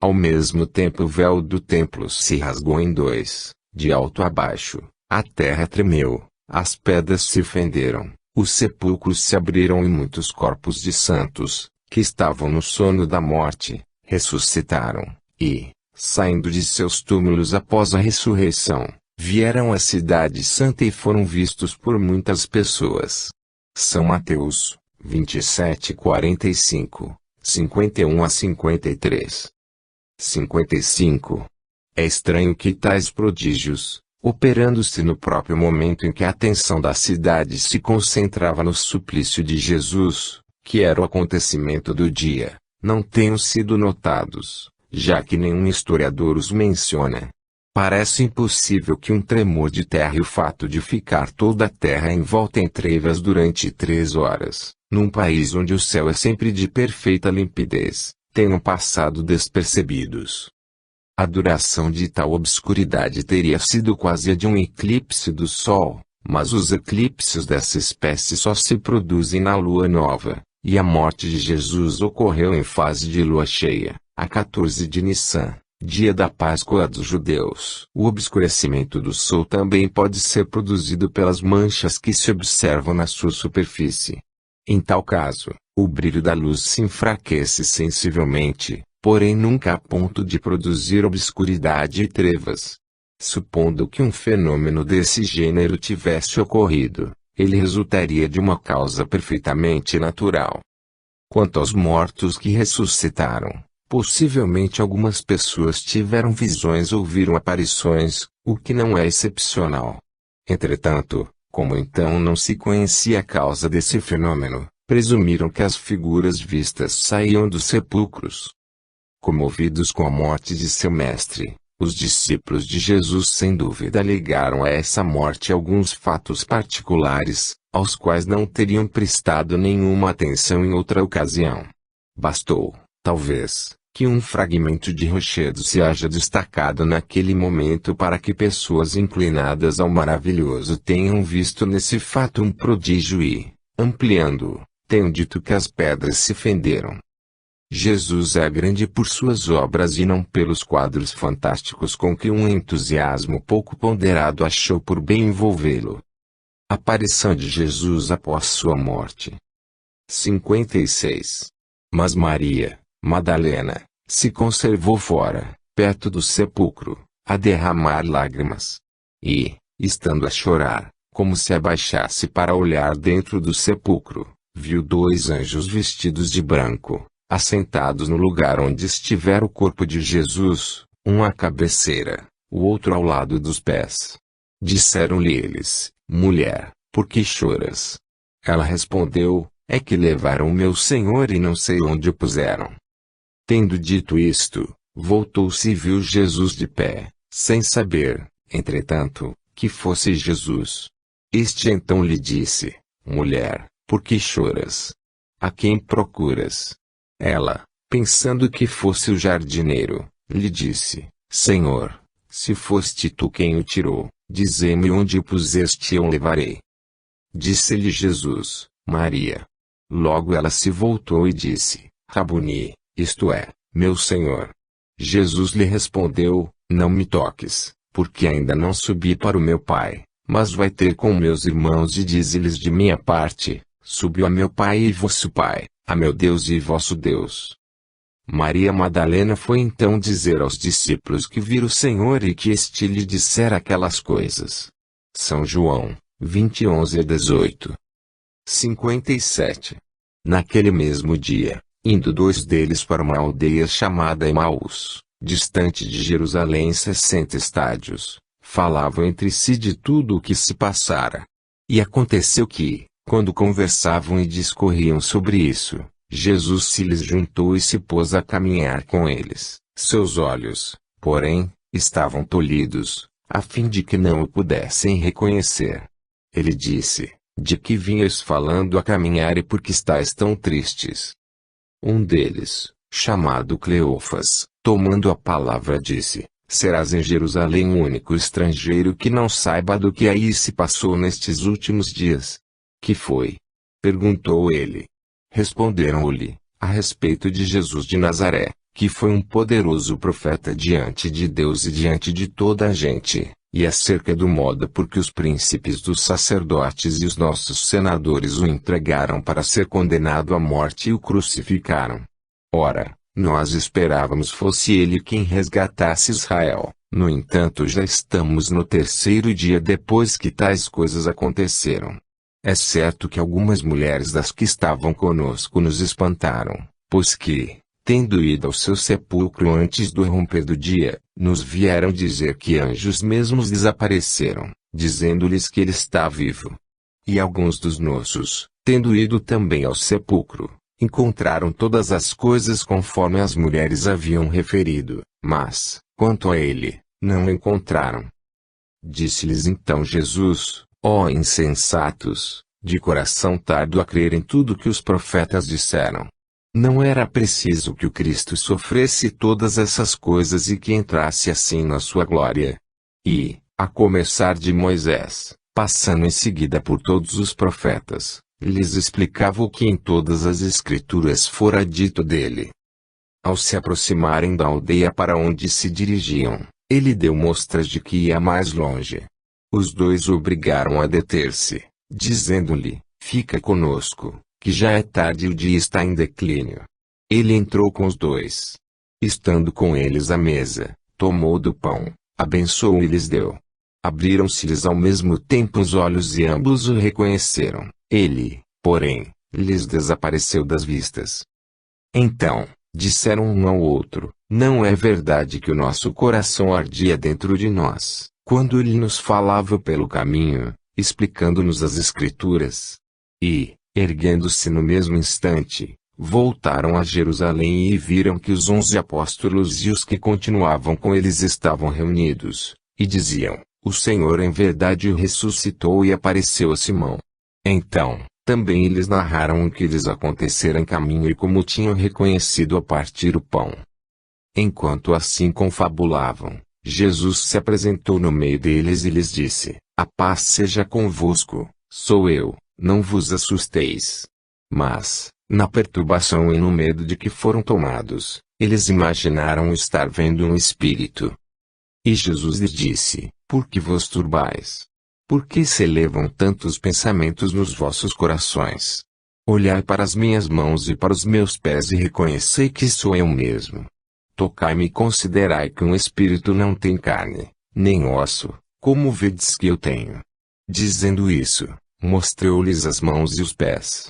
Ao mesmo tempo o véu do templo se rasgou em dois, de alto a baixo, a terra tremeu, as pedras se fenderam, os sepulcros se abriram e muitos corpos de santos, que estavam no sono da morte, ressuscitaram, e, saindo de seus túmulos após a ressurreição, vieram à cidade santa e foram vistos por muitas pessoas. São Mateus, 27:45, 51 a 53. 55. É estranho que tais prodígios, operando-se no próprio momento em que a atenção da cidade se concentrava no suplício de Jesus, que era o acontecimento do dia, não tenham sido notados, já que nenhum historiador os menciona. Parece impossível que um tremor de terra e o fato de ficar toda a terra envolta em trevas durante 3 horas, num país onde o céu é sempre de perfeita limpidez, tenham passado despercebidos. A duração de tal obscuridade teria sido quase a de um eclipse do Sol, mas os eclipses dessa espécie só se produzem na lua nova, e a morte de Jesus ocorreu em fase de lua cheia, a 14 de Nissan, dia da Páscoa dos judeus. O obscurecimento do Sol também pode ser produzido pelas manchas que se observam na sua superfície. Em tal caso, o brilho da luz se enfraquece sensivelmente, porém nunca a ponto de produzir obscuridade e trevas. Supondo que um fenômeno desse gênero tivesse ocorrido, ele resultaria de uma causa perfeitamente natural. Quanto aos mortos que ressuscitaram, possivelmente algumas pessoas tiveram visões ou viram aparições, o que não é excepcional. Entretanto, como então não se conhecia a causa desse fenômeno, presumiram que as figuras vistas saíam dos sepulcros. Comovidos com a morte de seu mestre, os discípulos de Jesus sem dúvida ligaram a essa morte alguns fatos particulares, aos quais não teriam prestado nenhuma atenção em outra ocasião. Bastou, talvez, que um fragmento de rochedo se haja destacado naquele momento para que pessoas inclinadas ao maravilhoso tenham visto nesse fato um prodígio e, ampliando-o, tenham dito que as pedras se fenderam. Jesus é grande por suas obras e não pelos quadros fantásticos com que um entusiasmo pouco ponderado achou por bem envolvê-lo. Aparição de Jesus após sua morte. 56. Mas Maria, Madalena, se conservou fora, perto do sepulcro, a derramar lágrimas. E, estando a chorar, como se abaixasse para olhar dentro do sepulcro, viu dois anjos vestidos de branco, assentados no lugar onde estivera o corpo de Jesus, um à cabeceira, o outro ao lado dos pés. Disseram-lhe eles: Mulher, por que choras? Ela respondeu: É que levaram o meu Senhor e não sei onde o puseram. Tendo dito isto, voltou-se e viu Jesus de pé, sem saber, entretanto, que fosse Jesus. Este então lhe disse: Mulher, por que choras? A quem procuras? Ela, pensando que fosse o jardineiro, lhe disse: Senhor, se foste tu quem o tirou, dize-me onde o puseste e eu o levarei. Disse-lhe Jesus: Maria. Logo ela se voltou e disse: Rabuni, isto é, meu Senhor. Jesus lhe respondeu: Não me toques, porque ainda não subi para o meu Pai, mas vai ter com meus irmãos e dize-lhes de minha parte: Subiu a meu Pai e vosso Pai, a meu Deus e vosso Deus. Maria Madalena foi então dizer aos discípulos que vira o Senhor e que este lhe dissera aquelas coisas. São João 20:11-18. 57. Naquele mesmo dia, indo dois deles para uma aldeia chamada Emaús, distante de Jerusalém 60 estádios, falavam entre si de tudo o que se passara. E aconteceu que, quando conversavam e discorriam sobre isso, Jesus se lhes juntou e se pôs a caminhar com eles. Seus olhos, porém, estavam tolhidos, a fim de que não o pudessem reconhecer. Ele disse: De que vinhas falando a caminhar e por que estáis tão tristes? Um deles, chamado Cleofas, tomando a palavra disse: Serás em Jerusalém o único estrangeiro que não saiba do que aí se passou nestes últimos dias. Que foi? Perguntou ele. Responderam-lhe, a respeito de Jesus de Nazaré, que foi um poderoso profeta diante de Deus e diante de toda a gente, e acerca do modo por que os príncipes dos sacerdotes e os nossos senadores o entregaram para ser condenado à morte e o crucificaram. Ora, nós esperávamos fosse ele quem resgatasse Israel. No entanto, já estamos no terceiro dia depois que tais coisas aconteceram. É certo que algumas mulheres das que estavam conosco nos espantaram, pois que, tendo ido ao seu sepulcro antes do romper do dia, nos vieram dizer que anjos mesmos desapareceram, dizendo-lhes que ele está vivo. E alguns dos nossos, tendo ido também ao sepulcro, encontraram todas as coisas conforme as mulheres haviam referido, mas, quanto a ele, não encontraram. Disse-lhes então Jesus: Ó insensatos, de coração tardo a crer em tudo que os profetas disseram. Não era preciso que o Cristo sofresse todas essas coisas e que entrasse assim na sua glória. E, a começar de Moisés, passando em seguida por todos os profetas, lhes explicava o que em todas as Escrituras fora dito dele. Ao se aproximarem da aldeia para onde se dirigiam, ele deu mostras de que ia mais longe. Os dois o obrigaram a deter-se, dizendo-lhe: Fica conosco, que já é tarde e o dia está em declínio. Ele entrou com os dois. Estando com eles à mesa, tomou do pão, abençoou e lhes deu. Abriram-se-lhes ao mesmo tempo os olhos e ambos o reconheceram. Ele, porém, lhes desapareceu das vistas. Então, disseram um ao outro: não é verdade que o nosso coração ardia dentro de nós, quando ele nos falava pelo caminho, explicando-nos as Escrituras? E, erguendo-se no mesmo instante, voltaram a Jerusalém e viram que os 11 apóstolos e os que continuavam com eles estavam reunidos, e diziam: o Senhor em verdade ressuscitou e apareceu a Simão. Então, também eles narraram o que lhes acontecera em caminho e como tinham reconhecido a partir o pão. Enquanto assim confabulavam, Jesus se apresentou no meio deles e lhes disse: a paz seja convosco, sou eu, não vos assusteis. Mas, na perturbação e no medo de que foram tomados, eles imaginaram estar vendo um espírito. E Jesus lhes disse: por que vos turbais? Por que se elevam tantos pensamentos nos vossos corações? Olhai para as minhas mãos e para os meus pés e reconhecei que sou eu mesmo. Tocai-me e considerai que um espírito não tem carne, nem osso, como vedes que eu tenho. Dizendo isso, mostrou-lhes as mãos e os pés.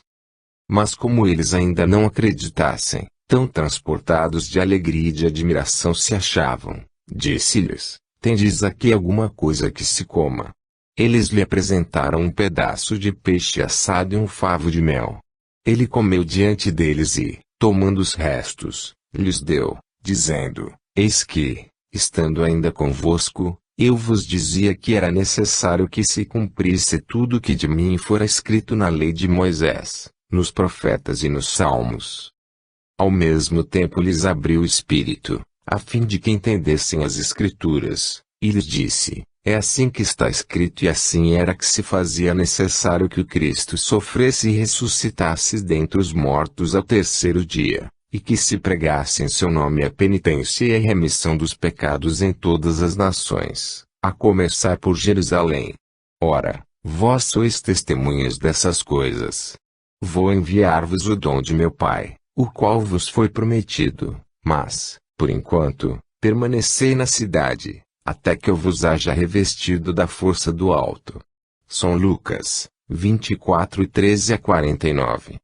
Mas como eles ainda não acreditassem, tão transportados de alegria e de admiração se achavam, disse-lhes: tendes aqui alguma coisa que se coma? Eles lhe apresentaram um pedaço de peixe assado e um favo de mel. Ele comeu diante deles e, tomando os restos, lhes deu, dizendo: eis que, estando ainda convosco, eu vos dizia que era necessário que se cumprisse tudo o que de mim fora escrito na lei de Moisés, nos profetas e nos salmos. Ao mesmo tempo lhes abriu o espírito, a fim de que entendessem as Escrituras, e lhes disse: é assim que está escrito e assim era que se fazia necessário que o Cristo sofresse e ressuscitasse dentre os mortos ao terceiro dia, e que se pregasse em seu nome a penitência e a remissão dos pecados em todas as nações, a começar por Jerusalém. Ora, vós sois testemunhas dessas coisas. Vou enviar-vos o dom de meu Pai, o qual vos foi prometido, mas, por enquanto, permanecei na cidade, até que eu vos haja revestido da força do alto. São Lucas, 24:13-49.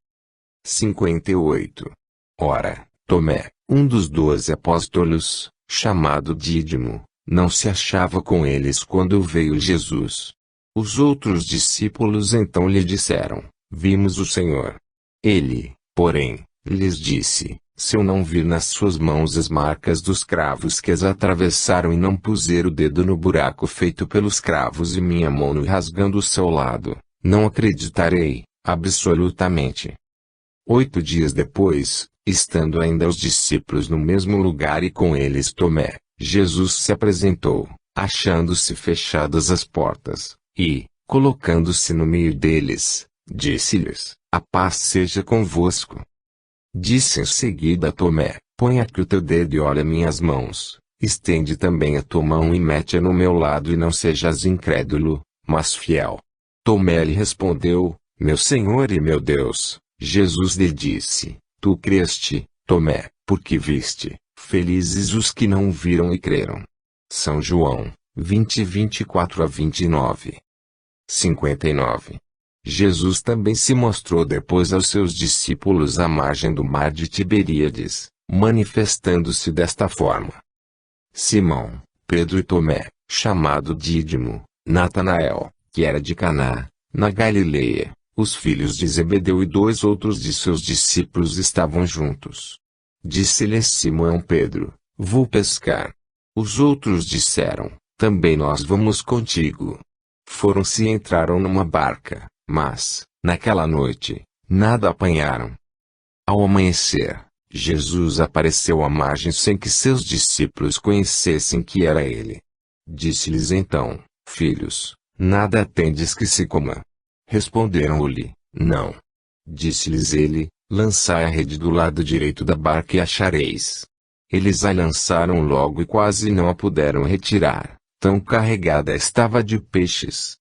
58. Ora, Tomé, um dos 12 apóstolos, chamado Dídimo, não se achava com eles quando veio Jesus. Os outros discípulos então lhe disseram: vimos o Senhor. Ele, porém, lhes disse: se eu não vir nas suas mãos as marcas dos cravos que as atravessaram e não puser o dedo no buraco feito pelos cravos e minha mão no rasgando o seu lado, não acreditarei, absolutamente. 8 dias depois, estando ainda os discípulos no mesmo lugar e com eles Tomé, Jesus se apresentou, achando-se fechadas as portas, e, colocando-se no meio deles, disse-lhes: a paz seja convosco. Disse em seguida a Tomé: põe aqui o teu dedo e olha minhas mãos, estende também a tua mão e mete-a no meu lado e não sejas incrédulo, mas fiel. Tomé lhe respondeu: meu Senhor e meu Deus. Jesus lhe disse: tu creste, Tomé, porque viste, felizes os que não viram e creram. São João, 20:24-29. 59. Jesus também se mostrou depois aos seus discípulos à margem do mar de Tiberíades, manifestando-se desta forma: Simão, Pedro e Tomé, chamado Dídimo, Natanael, que era de Caná, na Galileia, os filhos de Zebedeu e 2 outros de seus discípulos estavam juntos. Disse-lhe Simão Pedro: vou pescar. Os outros disseram: também nós vamos contigo. Foram-se e entraram numa barca, mas, naquela noite, nada apanharam. Ao amanhecer, Jesus apareceu à margem sem que seus discípulos conhecessem que era ele. Disse-lhes então: filhos, nada tendes que se coma? Responderam-lhe: não. Disse-lhes ele: lançai a rede do lado direito da barca e achareis. Eles a lançaram logo e quase não a puderam retirar, tão carregada estava de peixes.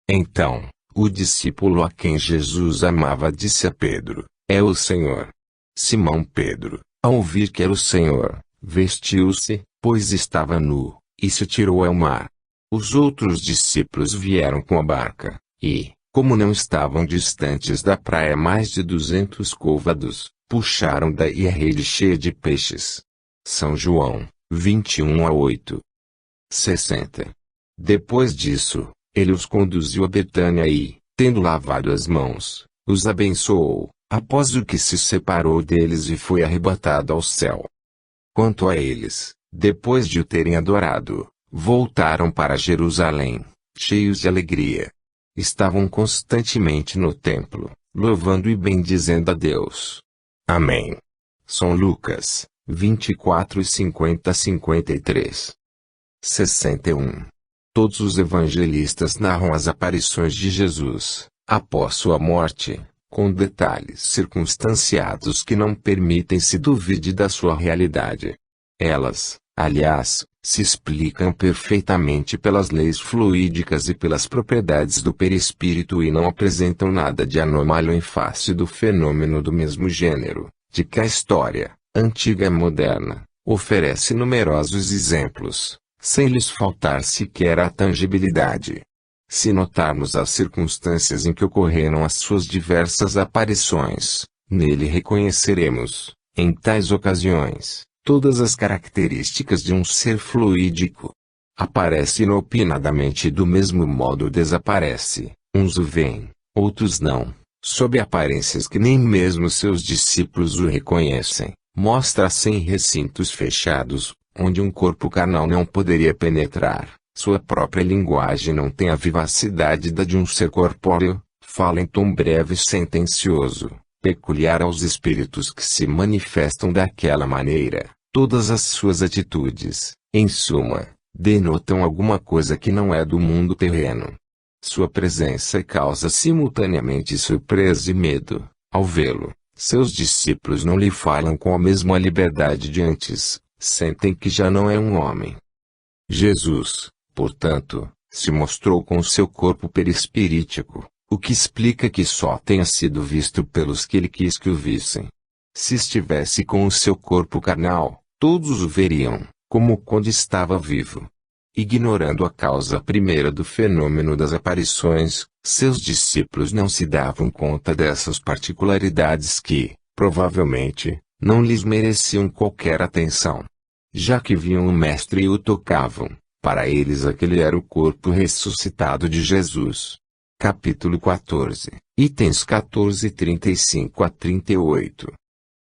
Então, O discípulo a quem Jesus amava disse a Pedro: É o Senhor. Simão Pedro, ao ouvir que era o Senhor, vestiu-se, pois estava nu, e se tirou ao mar. Os outros discípulos vieram com a barca, e, como não estavam distantes da praia mais de 200 côvados, puxaram daí a rede cheia de peixes. São João 21:8. 60. Depois disso, ele os conduziu a Betânia e, tendo lavado as mãos, os abençoou, após o que se separou deles e foi arrebatado ao céu. Quanto a eles, depois de o terem adorado, voltaram para Jerusalém, cheios de alegria. Estavam constantemente no templo, louvando e bendizendo a Deus. Amém. São Lucas 24:50-53. 61. Todos os evangelistas narram as aparições de Jesus, após sua morte, com detalhes circunstanciados que não permitem se duvide da sua realidade. Elas, aliás, se explicam perfeitamente pelas leis fluídicas e pelas propriedades do perispírito e não apresentam nada de anômalo em face do fenômeno do mesmo gênero, de que a história, antiga e moderna, oferece numerosos exemplos, sem lhes faltar sequer a tangibilidade. Se notarmos as circunstâncias em que ocorreram as suas diversas aparições, nele reconheceremos, em tais ocasiões, todas as características de um ser fluídico. Aparece inopinadamente e do mesmo modo desaparece, uns o veem, outros não, sob aparências que nem mesmo seus discípulos o reconhecem. Mostra-se em recintos fechados, onde um corpo carnal não poderia penetrar. Sua própria linguagem não tem a vivacidade da de um ser corpóreo, fala em tom breve e sentencioso, peculiar aos espíritos que se manifestam daquela maneira. Todas as suas atitudes, em suma, denotam alguma coisa que não é do mundo terreno. Sua presença causa simultaneamente surpresa e medo. Ao vê-lo, seus discípulos não lhe falam com a mesma liberdade de antes, sentem que já não é um homem. Jesus, portanto, se mostrou com seu corpo perispirítico, o que explica que só tenha sido visto pelos que ele quis que o vissem. Se estivesse com o seu corpo carnal, todos o veriam, como quando estava vivo. Ignorando a causa primeira do fenômeno das aparições, seus discípulos não se davam conta dessas particularidades que, provavelmente, não lhes mereciam qualquer atenção. Já que viam o Mestre e o tocavam, para eles aquele era o corpo ressuscitado de Jesus. Capítulo 14, itens 14:35-38.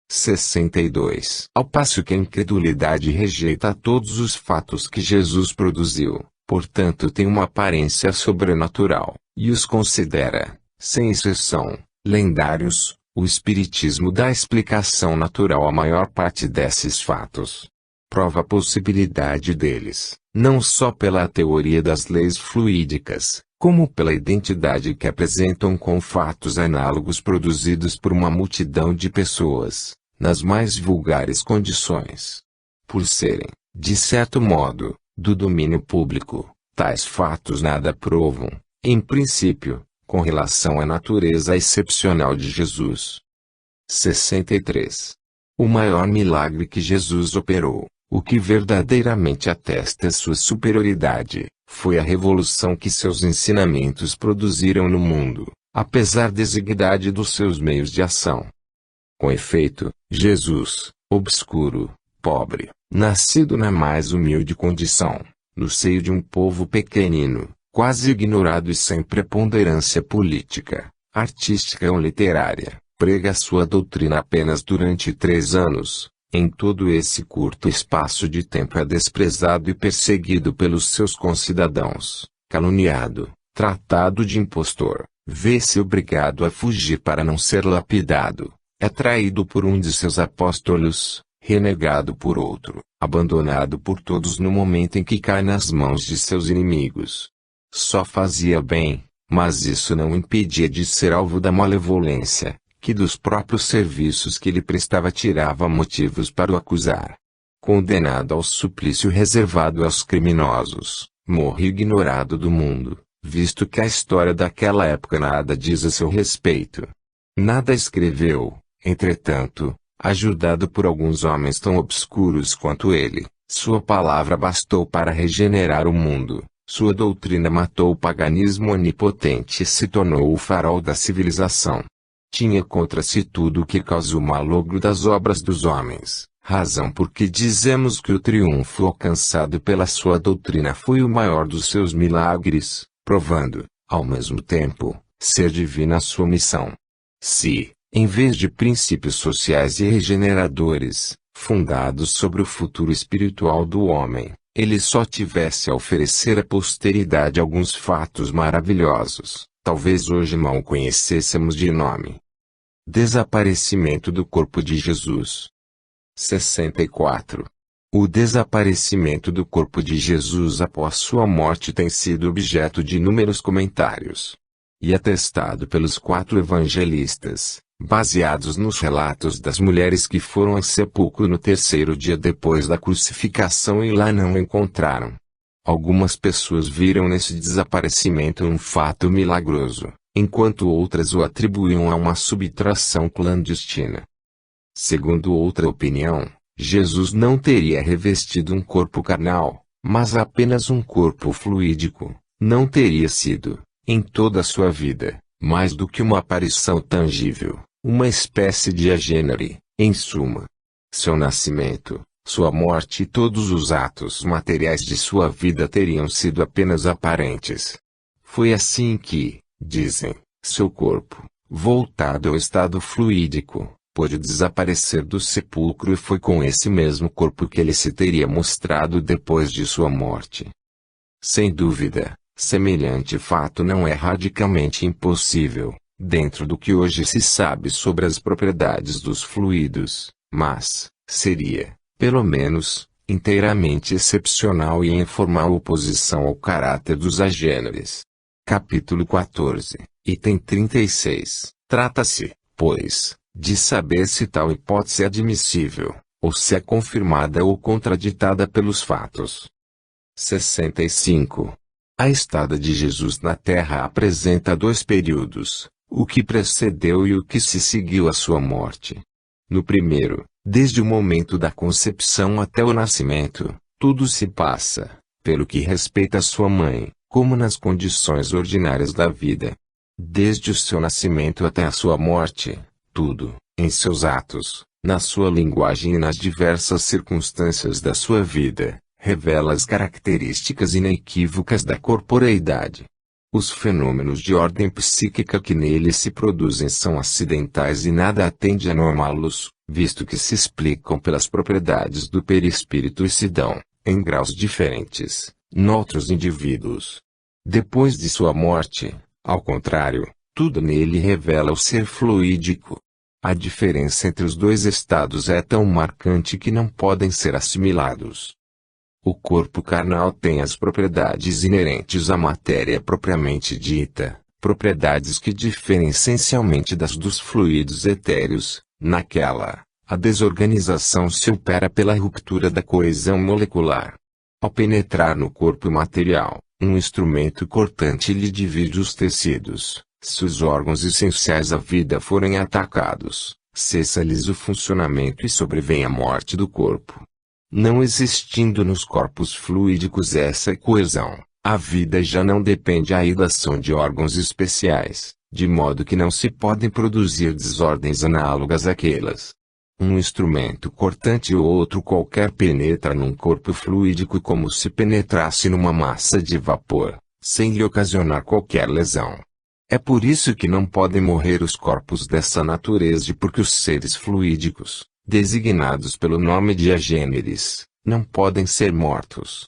62. Ao passo que a incredulidade rejeita todos os fatos que Jesus produziu, portanto tem uma aparência sobrenatural, e os considera, sem exceção, lendários, o Espiritismo dá explicação natural à maior parte desses fatos. Prova a possibilidade deles, não só pela teoria das leis fluídicas, como pela identidade que apresentam com fatos análogos produzidos por uma multidão de pessoas, nas mais vulgares condições. Por serem, de certo modo, do domínio público, tais fatos nada provam, em princípio, com relação à natureza excepcional de Jesus. 63. O maior milagre que Jesus operou, o que verdadeiramente atesta sua superioridade, foi a revolução que seus ensinamentos produziram no mundo, apesar da exiguidade dos seus meios de ação. Com efeito, Jesus, obscuro, pobre, nascido na mais humilde condição, no seio de um povo pequenino, quase ignorado e sem preponderância política, artística ou literária, prega sua doutrina apenas durante 3 anos. Em todo esse curto espaço de tempo é desprezado e perseguido pelos seus concidadãos, caluniado, tratado de impostor, vê-se obrigado a fugir para não ser lapidado, é traído por um de seus apóstolos, renegado por outro, abandonado por todos no momento em que cai nas mãos de seus inimigos. Só fazia bem, mas isso não impedia de ser alvo da malevolência, que dos próprios serviços que lhe prestava tirava motivos para o acusar. Condenado ao suplício reservado aos criminosos, morre ignorado do mundo, visto que a história daquela época nada diz a seu respeito. Nada escreveu, entretanto, ajudado por alguns homens tão obscuros quanto ele, sua palavra bastou para regenerar o mundo, sua doutrina matou o paganismo onipotente e se tornou o farol da civilização. Tinha contra si tudo o que causa o malogro das obras dos homens, razão por que dizemos que o triunfo alcançado pela sua doutrina foi o maior dos seus milagres, provando, ao mesmo tempo, ser divina a sua missão. Se, em vez de princípios sociais e regeneradores, fundados sobre o futuro espiritual do homem, ele só tivesse a oferecer à posteridade alguns fatos maravilhosos, talvez hoje mal conhecêssemos de nome. Desaparecimento do corpo de Jesus. 64. O desaparecimento do corpo de Jesus após sua morte tem sido objeto de inúmeros comentários e atestado pelos 4 evangelistas, baseados nos relatos das mulheres que foram ao sepulcro no 3º dia depois da crucificação e lá não o encontraram. Algumas pessoas viram nesse desaparecimento um fato milagroso, enquanto outras o atribuíam a uma subtração clandestina. Segundo outra opinião, Jesus não teria revestido um corpo carnal, mas apenas um corpo fluídico. Não teria sido, em toda a sua vida, mais do que uma aparição tangível, uma espécie de agênere, em suma. Seu nascimento, sua morte e todos os atos materiais de sua vida teriam sido apenas aparentes. Foi assim que, dizem, seu corpo, voltado ao estado fluídico, pôde desaparecer do sepulcro e foi com esse mesmo corpo que ele se teria mostrado depois de sua morte. Sem dúvida, semelhante fato não é radicalmente impossível, dentro do que hoje se sabe sobre as propriedades dos fluidos, mas seria, pelo menos, inteiramente excepcional e em formal oposição ao caráter dos agêneres. Capítulo 14, item 36. Trata-se, pois, de saber se tal hipótese é admissível, ou se é confirmada ou contraditada pelos fatos. 65. A estada de Jesus na Terra apresenta 2 períodos, o que precedeu e o que se seguiu à sua morte. No primeiro, desde o momento da concepção até o nascimento, tudo se passa, pelo que respeita a sua mãe, como nas condições ordinárias da vida. Desde o seu nascimento até a sua morte, tudo, em seus atos, na sua linguagem e nas diversas circunstâncias da sua vida, revela as características inequívocas da corporeidade. Os fenômenos de ordem psíquica que nele se produzem são acidentais e nada atende a normá-los, visto que se explicam pelas propriedades do perispírito e se dão, em graus diferentes, noutros indivíduos. Depois de sua morte, ao contrário, tudo nele revela o ser fluídico. A diferença entre os 2 estados é tão marcante que não podem ser assimilados. O corpo carnal tem as propriedades inerentes à matéria propriamente dita, propriedades que diferem essencialmente das dos fluidos etéreos. Naquela, a desorganização se opera pela ruptura da coesão molecular. Ao penetrar no corpo material, um instrumento cortante lhe divide os tecidos. Se os órgãos essenciais à vida forem atacados, cessa-lhes o funcionamento e sobrevém a morte do corpo. Não existindo nos corpos fluídicos essa coesão, a vida já não depende da ação de órgãos especiais, de modo que não se podem produzir desordens análogas àquelas. Um instrumento cortante ou outro qualquer penetra num corpo fluídico como se penetrasse numa massa de vapor, sem lhe ocasionar qualquer lesão. É por isso que não podem morrer os corpos dessa natureza e porque os seres fluídicos, designados pelo nome de agêneres, não podem ser mortos.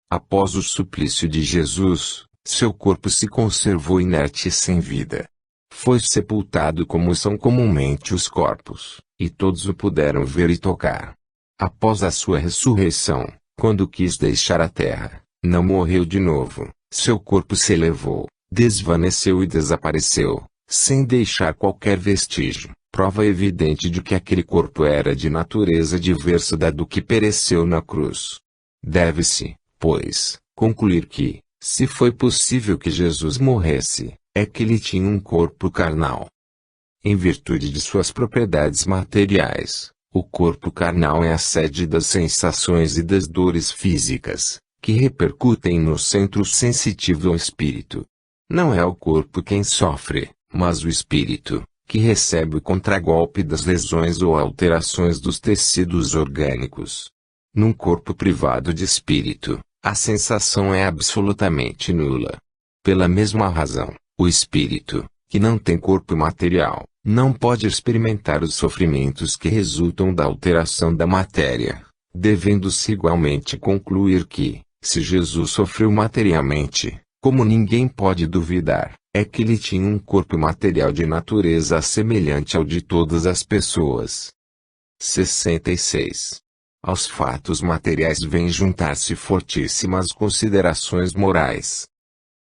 Após o suplício de Jesus, seu corpo se conservou inerte e sem vida. Foi sepultado como são comumente os corpos, e todos o puderam ver e tocar. Após a sua ressurreição, quando quis deixar a terra, não morreu de novo, seu corpo se elevou, desvaneceu e desapareceu, sem deixar qualquer vestígio, prova evidente de que aquele corpo era de natureza diversa da do que pereceu na cruz. Deve-se, pois, concluir que, Se foi possível que Jesus morresse, é que ele tinha um corpo carnal. Em virtude de suas propriedades materiais, o corpo carnal é a sede das sensações e das dores físicas, que repercutem no centro sensitivo ao espírito. Não é o corpo quem sofre, mas o espírito, que recebe o contragolpe das lesões ou alterações dos tecidos orgânicos. Num corpo privado de espírito, a sensação é absolutamente nula. Pela mesma razão, o espírito, que não tem corpo material, não pode experimentar os sofrimentos que resultam da alteração da matéria, devendo-se igualmente concluir que, se Jesus sofreu materialmente, como ninguém pode duvidar, é que ele tinha um corpo material de natureza semelhante ao de todas as pessoas. 66. Aos fatos materiais vêm juntar-se fortíssimas considerações morais.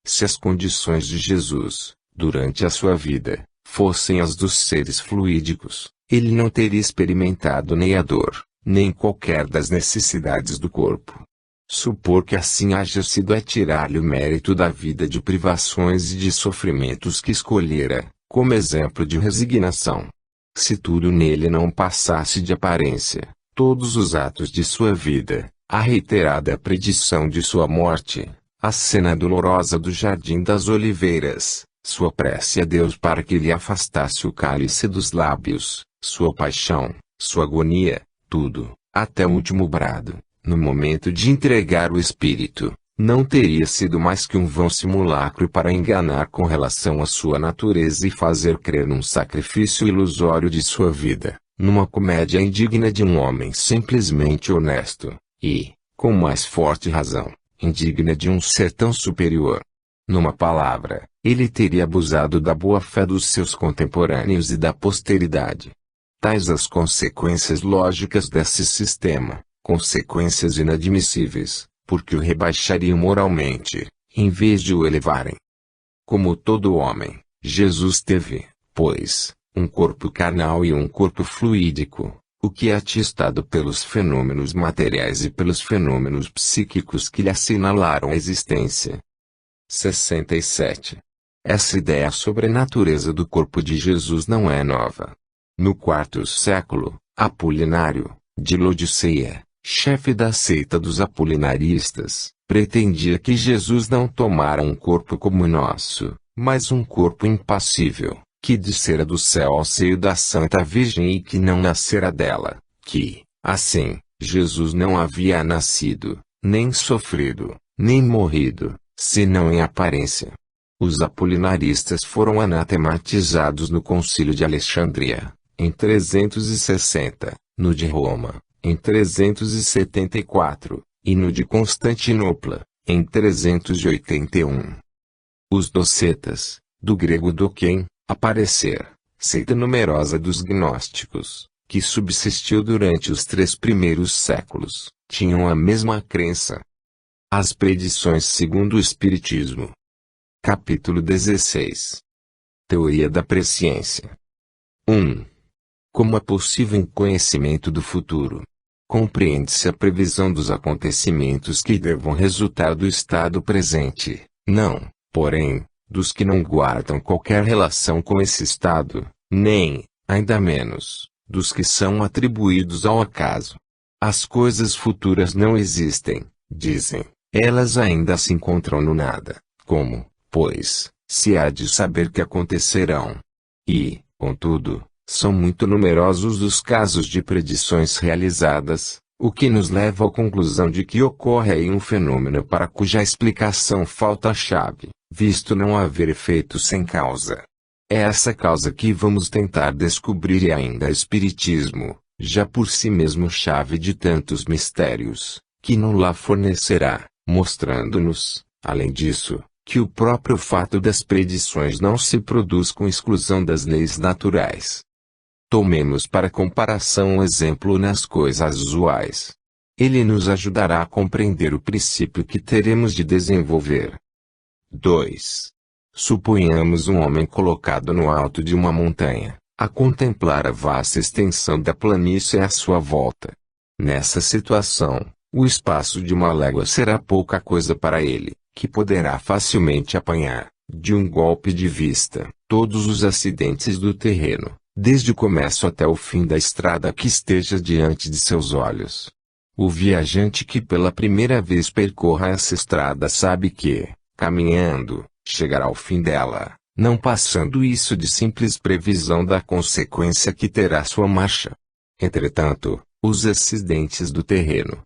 Se as condições de Jesus, durante a sua vida, fossem as dos seres fluídicos, ele não teria experimentado nem a dor, nem qualquer das necessidades do corpo. Supor que assim haja sido é tirar-lhe o mérito da vida de privações e de sofrimentos que escolhera, como exemplo de resignação. Se tudo nele não passasse de aparência, todos os atos de sua vida, a reiterada predição de sua morte, a cena dolorosa do Jardim das Oliveiras, sua prece a Deus para que lhe afastasse o cálice dos lábios, sua paixão, sua agonia, tudo, até o último brado, no momento de entregar o espírito, não teria sido mais que um vão simulacro para enganar com relação à sua natureza e fazer crer num sacrifício ilusório de sua vida, numa comédia indigna de um homem simplesmente honesto, e, com mais forte razão, indigna de um ser tão superior. Numa palavra, ele teria abusado da boa-fé dos seus contemporâneos e da posteridade. Tais as consequências lógicas desse sistema, consequências inadmissíveis, porque o rebaixariam moralmente, em vez de o elevarem. Como todo homem, Jesus teve, pois, um corpo carnal e um corpo fluídico, o que é atestado pelos fenômenos materiais e pelos fenômenos psíquicos que lhe assinalaram a existência. 67. Essa ideia sobre a natureza do corpo de Jesus não é nova. No quarto século, Apolinário, de Laodiceia, chefe da seita dos apolinaristas, pretendia que Jesus não tomara um corpo como o nosso, mas um corpo impassível, que descera do céu ao seio da Santa Virgem e que não nascera dela, que, assim, Jesus não havia nascido, nem sofrido, nem morrido, senão em aparência. Os apolinaristas foram anatematizados no Concílio de Alexandria, em 360, no de Roma, em 374, e no de Constantinopla, em 381. Os docetas, do grego doquem, aparecer, seita numerosa dos gnósticos, que subsistiu durante os 3 primeiros séculos, tinham a mesma crença. As predições segundo o Espiritismo. Capítulo 16. Teoria da presciência. 1. Como é possível um conhecimento do futuro? Compreende-se a previsão dos acontecimentos que devam resultar do estado presente, não, porém, dos que não guardam qualquer relação com esse estado, nem, ainda menos, dos que são atribuídos ao acaso. As coisas futuras não existem, dizem, elas ainda se encontram no nada, como, pois, se há de saber que acontecerão. E, contudo, são muito numerosos os casos de predições realizadas, o que nos leva à conclusão de que ocorre aí um fenômeno para cuja explicação falta a chave, visto não haver efeito sem causa. É essa causa que vamos tentar descobrir e ainda o Espiritismo, já por si mesmo chave de tantos mistérios, que não lá fornecerá, mostrando-nos, além disso, que o próprio fato das predições não se produz com exclusão das leis naturais. Tomemos para comparação um exemplo nas coisas usuais. Ele nos ajudará a compreender o princípio que teremos de desenvolver. 2. Suponhamos um homem colocado no alto de uma montanha, a contemplar a vasta extensão da planície à sua volta. Nessa situação, o espaço de uma légua será pouca coisa para ele, que poderá facilmente apanhar, de um golpe de vista, todos os acidentes do terreno, desde o começo até o fim da estrada que esteja diante de seus olhos. O viajante que pela primeira vez percorra essa estrada sabe que, caminhando, chegará ao fim dela, não passando isso de simples previsão da consequência que terá sua marcha. Entretanto, os acidentes do terreno,